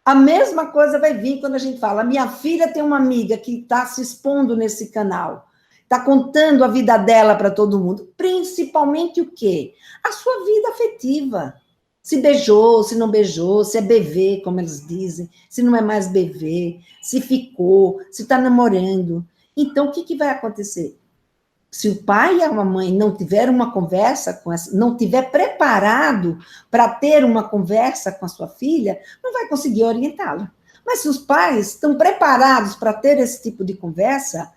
A mesma coisa vai vir quando a gente fala, minha filha tem uma amiga que está se expondo nesse canal, está contando a vida dela para todo mundo, principalmente o quê? A sua vida afetiva. Se beijou, se não beijou, se é BV, como eles dizem, se não é mais BV, se ficou, se está namorando. Então, o que vai acontecer? Se o pai e a mãe não tiver uma conversa com essa, não tiver preparado para ter uma conversa com a sua filha, não vai conseguir orientá-la. Mas se os pais estão preparados para ter esse tipo de conversa,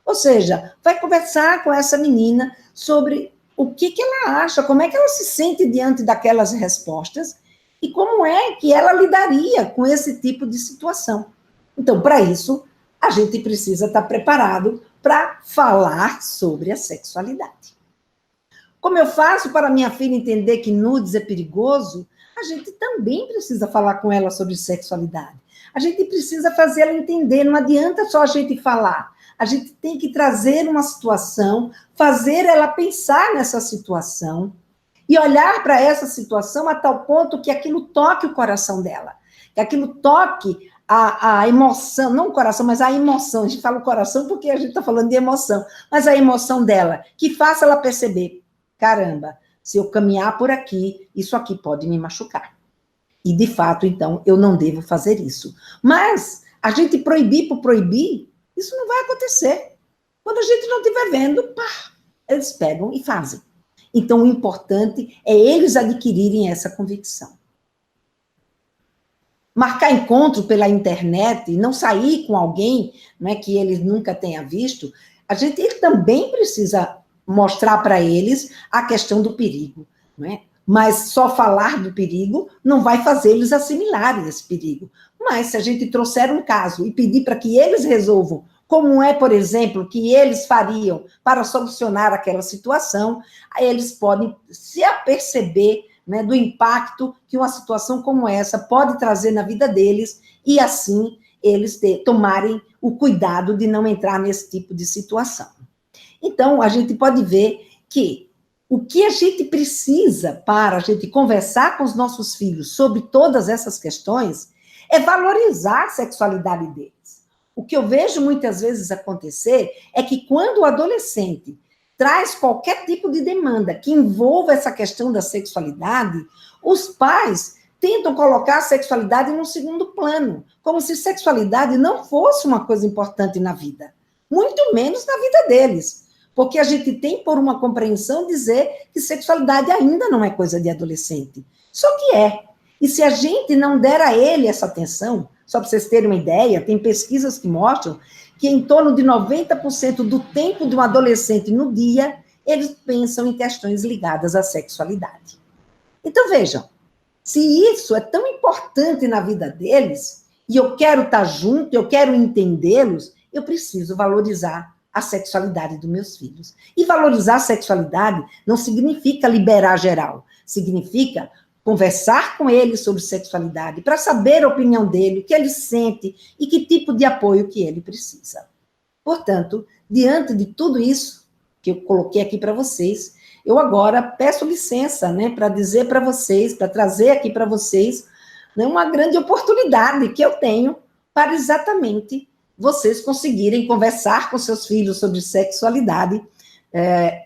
ou seja, vai conversar com essa menina sobre o que ela acha, como é que ela se sente diante daquelas respostas e como é que ela lidaria com esse tipo de situação. Então, para isso, a gente precisa estar preparado para falar sobre a sexualidade. Como eu faço para minha filha entender que nudes é perigoso, a gente também precisa falar com ela sobre sexualidade. A gente precisa fazer ela entender, não adianta só a gente falar. A gente tem que trazer uma situação, fazer ela pensar nessa situação e olhar para essa situação a tal ponto que aquilo toque o coração dela, que aquilo toque a emoção, não o coração, mas a emoção. A gente fala o coração porque a gente está falando de emoção, mas a emoção dela, que faça ela perceber, caramba, se eu caminhar por aqui, isso aqui pode me machucar. E, de fato, então, eu não devo fazer isso. Mas a gente proibir por proibir, isso não vai acontecer. Quando a gente não estiver vendo, pá, eles pegam e fazem. Então, o importante é eles adquirirem essa convicção. Marcar encontro pela internet, não sair com alguém, né, que eles nunca tenham visto, ele também precisa mostrar para eles a questão do perigo, né? Mas só falar do perigo não vai fazer eles assimilarem esse perigo. Mas se a gente trouxer um caso e pedir para que eles resolvam, como é, por exemplo, que eles fariam para solucionar aquela situação, aí eles podem se aperceber, né, do impacto que uma situação como essa pode trazer na vida deles e, assim, eles tomarem o cuidado de não entrar nesse tipo de situação. Então, a gente pode ver que o que a gente precisa para a gente conversar com os nossos filhos sobre todas essas questões é valorizar a sexualidade deles. O que eu vejo muitas vezes acontecer é que quando o adolescente traz qualquer tipo de demanda que envolva essa questão da sexualidade, os pais tentam colocar a sexualidade no segundo plano, como se sexualidade não fosse uma coisa importante na vida, muito menos na vida deles. Porque a gente tem, por uma compreensão, dizer que sexualidade ainda não é coisa de adolescente. Só que é. E se a gente não der a ele essa atenção, só para vocês terem uma ideia, tem pesquisas que mostram que em torno de 90% do tempo de um adolescente no dia, eles pensam em questões ligadas à sexualidade. Então, vejam, se isso é tão importante na vida deles, e eu quero estar junto, eu quero entendê-los, eu preciso valorizar a sexualidade dos meus filhos. E valorizar a sexualidade não significa liberar geral, significa conversar com ele sobre sexualidade, para saber a opinião dele, o que ele sente e que tipo de apoio que ele precisa. Portanto, diante de tudo isso que eu coloquei aqui para vocês, eu agora peço licença, né, para dizer para vocês, para trazer aqui para vocês, né, uma grande oportunidade que eu tenho para exatamente vocês conseguirem conversar com seus filhos sobre sexualidade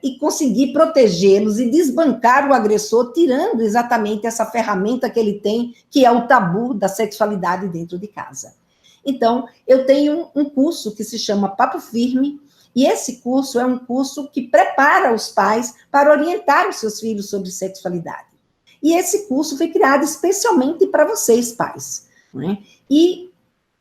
e conseguir protegê-los e desbancar o agressor, tirando exatamente essa ferramenta que ele tem, que é o tabu da sexualidade dentro de casa. Então, eu tenho um curso que se chama Papo Firme, e esse curso é um curso que prepara os pais para orientar os seus filhos sobre sexualidade. E esse curso foi criado especialmente para vocês, pais, né? E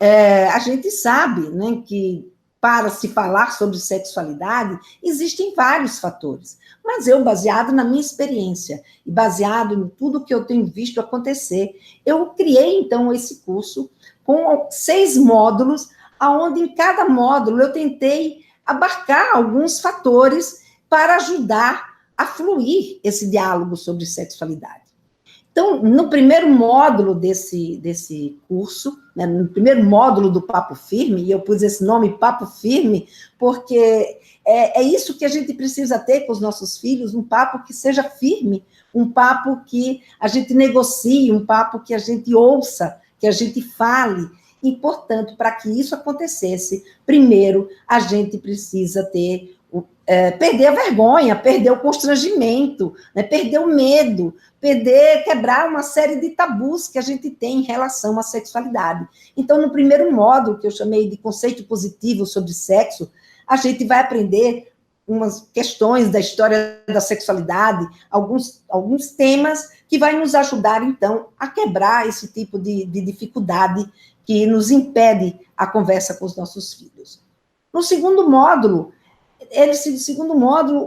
a gente sabe, né, que para se falar sobre sexualidade, existem vários fatores. Mas eu, baseado na minha experiência e baseado em tudo que eu tenho visto acontecer, eu criei, então, esse curso com 6 módulos, onde em cada módulo eu tentei abarcar alguns fatores para ajudar a fluir esse diálogo sobre sexualidade. Então, no primeiro módulo desse curso, né, no primeiro módulo do Papo Firme, e eu pus esse nome Papo Firme, porque é isso que a gente precisa ter com os nossos filhos, um papo que seja firme, um papo que a gente negocie, um papo que a gente ouça, que a gente fale. E, portanto, para que isso acontecesse, primeiro, a gente precisa perder a vergonha, perder o constrangimento, né, perder o medo, quebrar uma série de tabus que a gente tem em relação à sexualidade. Então, no primeiro módulo, que eu chamei de conceito positivo sobre sexo, a gente vai aprender umas questões da história da sexualidade, alguns temas que vai nos ajudar, então, a quebrar esse tipo de dificuldade que nos impede a conversa com os nossos filhos. No segundo módulo,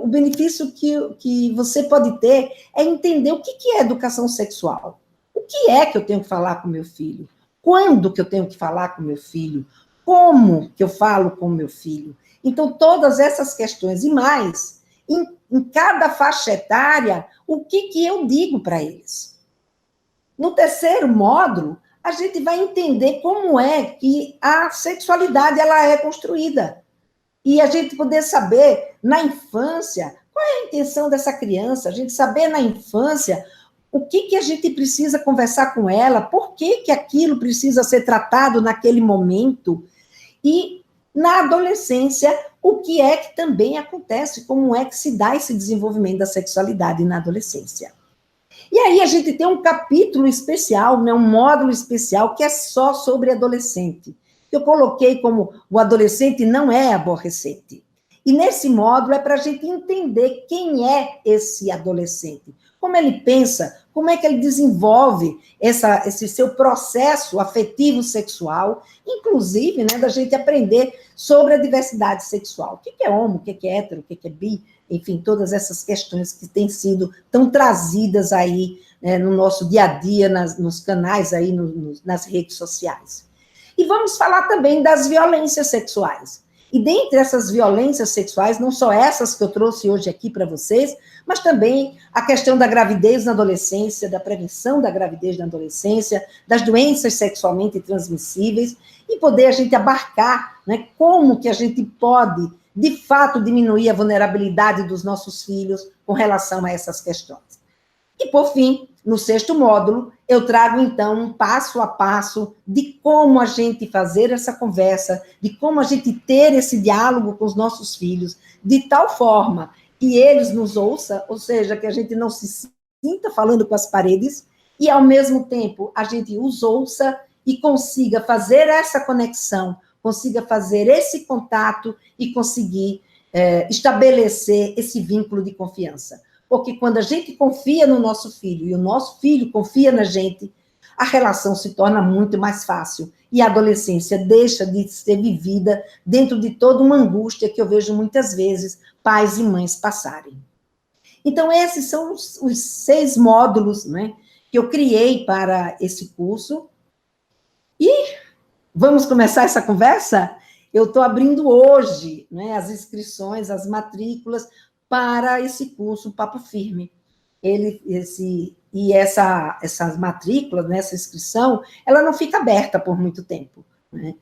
o benefício que você pode ter é entender o que é educação sexual. O que é que eu tenho que falar com meu filho? Quando que eu tenho que falar com meu filho? Como que eu falo com meu filho? Então, todas essas questões e mais, em cada faixa etária, o que eu digo para eles? No terceiro módulo, a gente vai entender como é que a sexualidade ela é construída. E a gente poder saber, na infância, qual é a intenção dessa criança, a gente saber na infância o que a gente precisa conversar com ela, por que aquilo precisa ser tratado naquele momento, e na adolescência, o que é que também acontece, como é que se dá esse desenvolvimento da sexualidade na adolescência. E aí a gente tem um capítulo especial, né, um módulo especial, que é só sobre adolescente. Eu coloquei como o adolescente não é aborrecente. E nesse módulo é para a gente entender quem é esse adolescente, como ele pensa, como é que ele desenvolve esse seu processo afetivo sexual, inclusive, né, da gente aprender sobre a diversidade sexual. O que é homo, o que é hétero, o que é bi, enfim, todas essas questões que têm sido tão trazidas aí, né, no nosso dia a dia, nos canais aí, nas redes sociais. E vamos falar também das violências sexuais. E dentre essas violências sexuais, não só essas que eu trouxe hoje aqui para vocês, mas também a questão da gravidez na adolescência, da prevenção da gravidez na adolescência, das doenças sexualmente transmissíveis, e poder a gente abarcar, né, como que a gente pode, de fato, diminuir a vulnerabilidade dos nossos filhos com relação a essas questões. E, por fim, no 6º módulo, eu trago, então, um passo a passo de como a gente fazer essa conversa, de como a gente ter esse diálogo com os nossos filhos, de tal forma que eles nos ouçam, ou seja, que a gente não se sinta falando com as paredes, e, ao mesmo tempo, a gente os ouça e consiga fazer essa conexão, consiga fazer esse contato e conseguir estabelecer esse vínculo de confiança. Porque quando a gente confia no nosso filho e o nosso filho confia na gente, a relação se torna muito mais fácil e a adolescência deixa de ser vivida dentro de toda uma angústia que eu vejo muitas vezes pais e mães passarem. Então, esses são os 6 módulos, né, que eu criei para esse curso. E vamos começar essa conversa? Eu estou abrindo hoje, né, as inscrições, as matrículas para esse curso Papo Firme. Essas matrículas, né, essa inscrição, ela não fica aberta por muito tempo, né?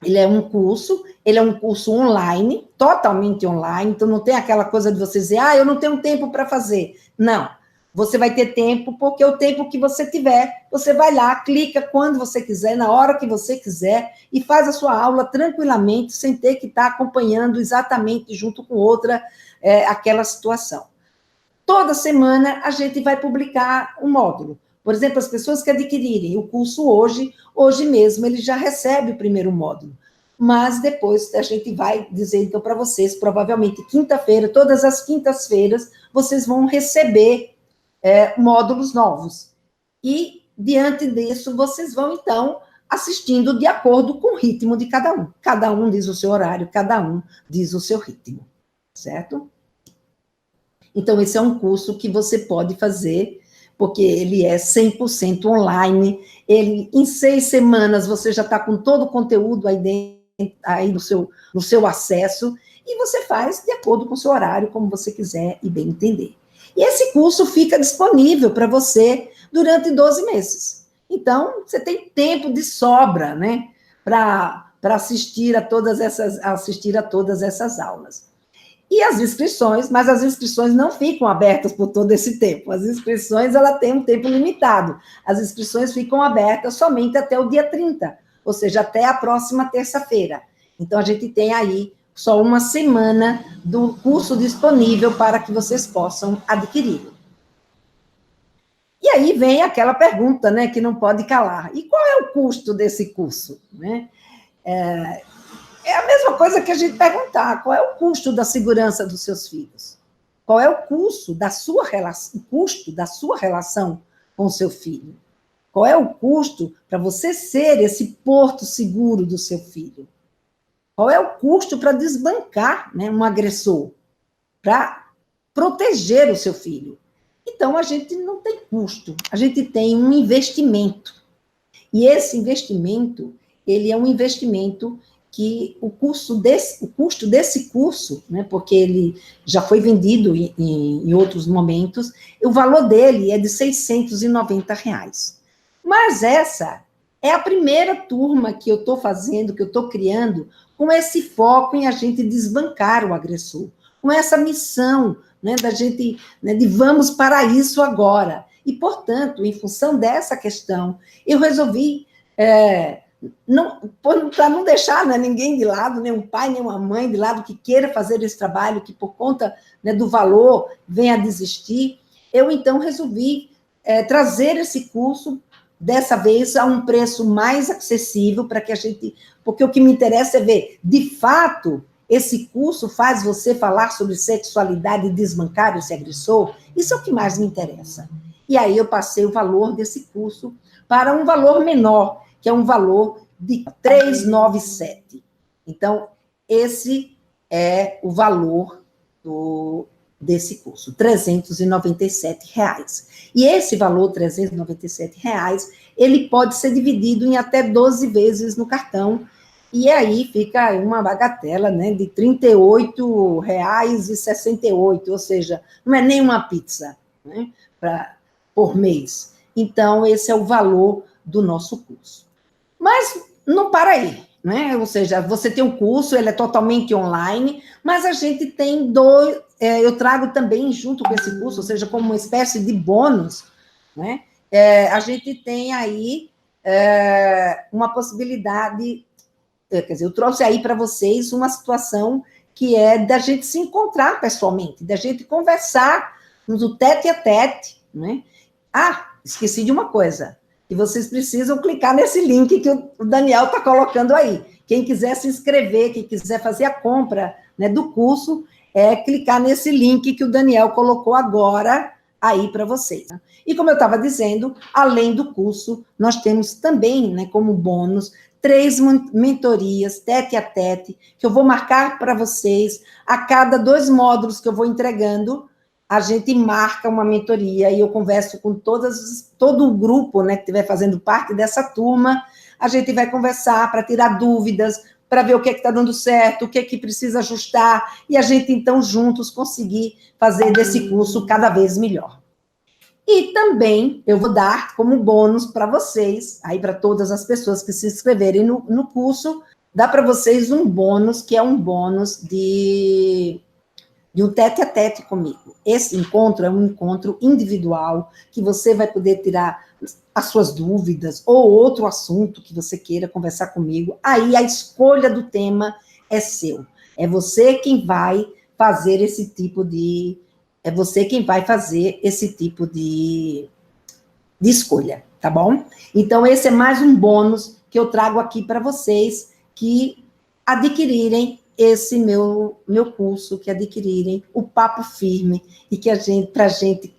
Ele é um curso online, totalmente online, então não tem aquela coisa de você dizer, eu não tenho tempo para fazer. Não, você vai ter tempo, porque o tempo que você tiver, você vai lá, clica quando você quiser, na hora que você quiser, e faz a sua aula tranquilamente, sem ter que estar acompanhando exatamente junto com outra aquela situação. Toda semana a gente vai publicar um módulo. Por exemplo, as pessoas que adquirirem o curso hoje mesmo, ele já recebe o primeiro módulo. Mas depois a gente vai dizer, então, para vocês, provavelmente quinta-feira, todas as quintas-feiras, vocês vão receber módulos novos. E, diante disso, vocês vão, então, assistindo de acordo com o ritmo de cada um. Cada um diz o seu horário, cada um diz o seu ritmo, certo? Então, esse é um curso que você pode fazer, porque ele é 100% online, em 6 semanas você já está com todo o conteúdo aí no seu acesso, e você faz de acordo com o seu horário, como você quiser e bem entender. E esse curso fica disponível para você durante 12 meses. Então, você tem tempo de sobra, né, para assistir a todas essas aulas. E as inscrições, mas as inscrições não ficam abertas por todo esse tempo. As inscrições, ela tem um tempo limitado. As inscrições ficam abertas somente até o dia 30, ou seja, até a próxima terça-feira. Então, a gente tem aí só uma semana do curso disponível para que vocês possam adquirir. E aí vem aquela pergunta, né, que não pode calar. E qual é o custo desse curso, né? É a mesma coisa que a gente perguntar, qual é o custo da segurança dos seus filhos? Qual é o custo da sua relação com o seu filho? Qual é o custo para você ser esse porto seguro do seu filho? Qual é o custo para desbancar, né, um agressor? Para proteger o seu filho? Então, a gente não tem custo, a gente tem um investimento. E esse investimento, ele é um investimento que o custo desse curso, né, porque ele já foi vendido em outros momentos, o valor dele é de R$690. Mas essa é a primeira turma que eu estou fazendo, que eu estou criando, com esse foco em a gente desbancar o agressor, com essa missão, né, da gente, né, de vamos para isso agora. E, portanto, em função dessa questão, eu resolvi, para não deixar, né, ninguém de lado, nem um pai, nem uma mãe de lado que queira fazer esse trabalho, que por conta, né, do valor venha a desistir, eu então resolvi trazer esse curso, dessa vez, a um preço mais acessível, para que a gente... Porque o que me interessa é ver, de fato, esse curso faz você falar sobre sexualidade e desbancar esse agressor? Isso é o que mais me interessa. E aí eu passei o valor desse curso para um valor menor, que é um valor de 397. Então, esse é o valor desse curso, R$ 397. E esse valor, R$ 397, ele pode ser dividido em até 12 vezes no cartão, e aí fica uma bagatela, né, de R$ 38,68, ou seja, não é nem uma pizza, né, por mês. Então, esse é o valor do nosso curso. Mas não para aí, né? Ou seja, você tem um curso, ele é totalmente online, mas a gente tem eu trago também junto com esse curso, ou seja, como uma espécie de bônus, né? A gente tem aí uma possibilidade, quer dizer, eu trouxe aí para vocês uma situação que é da gente se encontrar pessoalmente, da gente conversar no tete a tete, né? Esqueci de uma coisa, que vocês precisam clicar nesse link que o Daniel está colocando aí. Quem quiser se inscrever, quem quiser fazer a compra, né, do curso, clicar nesse link que o Daniel colocou agora aí para vocês. E como eu estava dizendo, além do curso, nós temos também, né, como bônus, 3 mentorias tete a tete, que eu vou marcar para vocês. A cada 2 módulos que eu vou entregando, a gente marca uma mentoria e eu converso com todo o grupo, né, que estiver fazendo parte dessa turma. A gente vai conversar para tirar dúvidas, para ver o que está dando certo, o que precisa ajustar, e a gente, então, juntos, conseguir fazer desse curso cada vez melhor. E também eu vou dar como bônus para vocês, aí para todas as pessoas que se inscreverem no curso, dá para vocês um bônus, que é um bônus de um tete a tete comigo. Esse encontro é um encontro individual, que você vai poder tirar as suas dúvidas, ou outro assunto que você queira conversar comigo. Aí a escolha do tema é seu. É você quem vai fazer esse tipo de... escolha, tá bom? Então, esse é mais um bônus que eu trago aqui para vocês que adquirirem esse meu curso, que adquirirem o Papo Firme, e que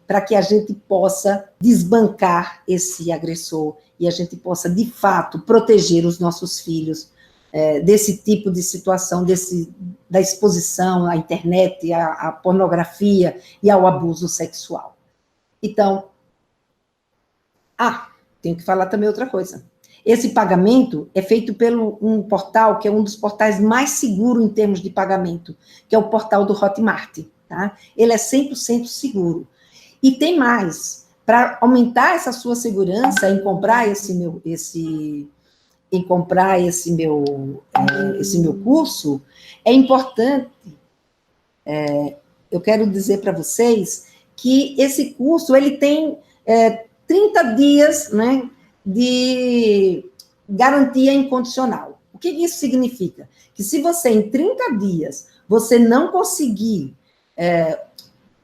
para que a gente possa desbancar esse agressor e a gente possa, de fato, proteger os nossos filhos desse tipo de situação, da exposição à internet, à pornografia e ao abuso sexual. Então, tenho que falar também outra coisa. Esse pagamento é feito pelo um portal, que é um dos portais mais seguros em termos de pagamento, que é o portal do Hotmart, tá? Ele é 100% seguro. E tem mais, para aumentar essa sua segurança em comprar esse meu curso, é importante, eu quero dizer para vocês que esse curso, ele tem 30 dias, né, de garantia incondicional. O que isso significa? Que se você, em 30 dias, você não conseguir,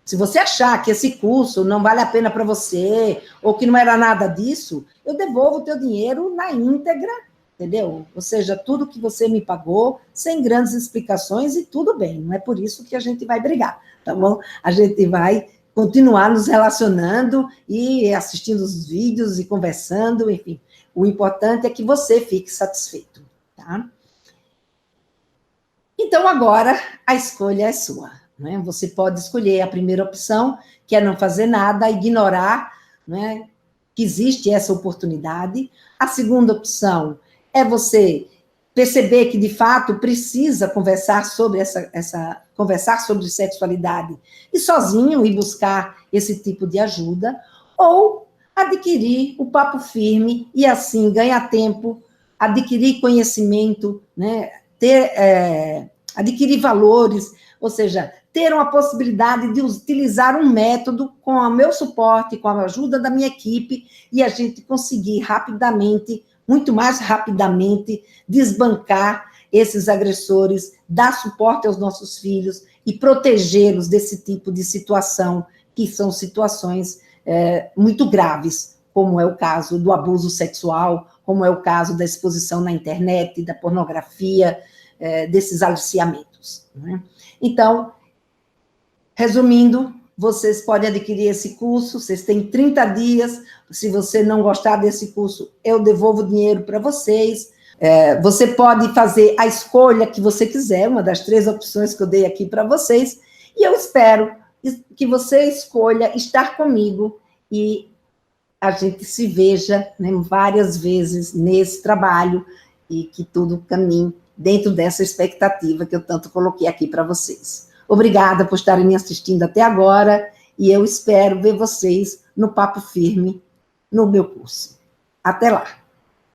se você achar que esse curso não vale a pena para você, ou que não era nada disso, eu devolvo o teu dinheiro na íntegra, entendeu? Ou seja, tudo que você me pagou, sem grandes explicações, e tudo bem, não é por isso que a gente vai brigar, tá bom? A gente vai continuar nos relacionando e assistindo os vídeos e conversando, enfim. O importante é que você fique satisfeito, tá? Então, agora, a escolha é sua, né? Você pode escolher a primeira opção, que é não fazer nada, ignorar, né, que existe essa oportunidade. A segunda opção é você perceber que, de fato, precisa conversar sobre conversar sobre sexualidade e sozinho ir buscar esse tipo de ajuda, ou adquirir o Papo Firme e, assim, ganhar tempo, adquirir conhecimento, né, adquirir valores, ou seja, ter uma possibilidade de utilizar um método com o meu suporte, com a ajuda da minha equipe, e a gente conseguir rapidamente, muito mais rapidamente, desbancar esses agressores, dar suporte aos nossos filhos e protegê-los desse tipo de situação, que são situações muito graves, como é o caso do abuso sexual, como é o caso da exposição na internet, da pornografia, desses aliciamentos. Né? Então, resumindo, vocês podem adquirir esse curso, vocês têm 30 dias, se você não gostar desse curso, eu devolvo o dinheiro para vocês. Você pode fazer a escolha que você quiser, uma das 3 opções que eu dei aqui para vocês, e eu espero que você escolha estar comigo e a gente se veja, né, várias vezes nesse trabalho e que tudo caminhe dentro dessa expectativa que eu tanto coloquei aqui para vocês. Obrigada por estarem me assistindo até agora e eu espero ver vocês no Papo Firme, no meu curso. Até lá!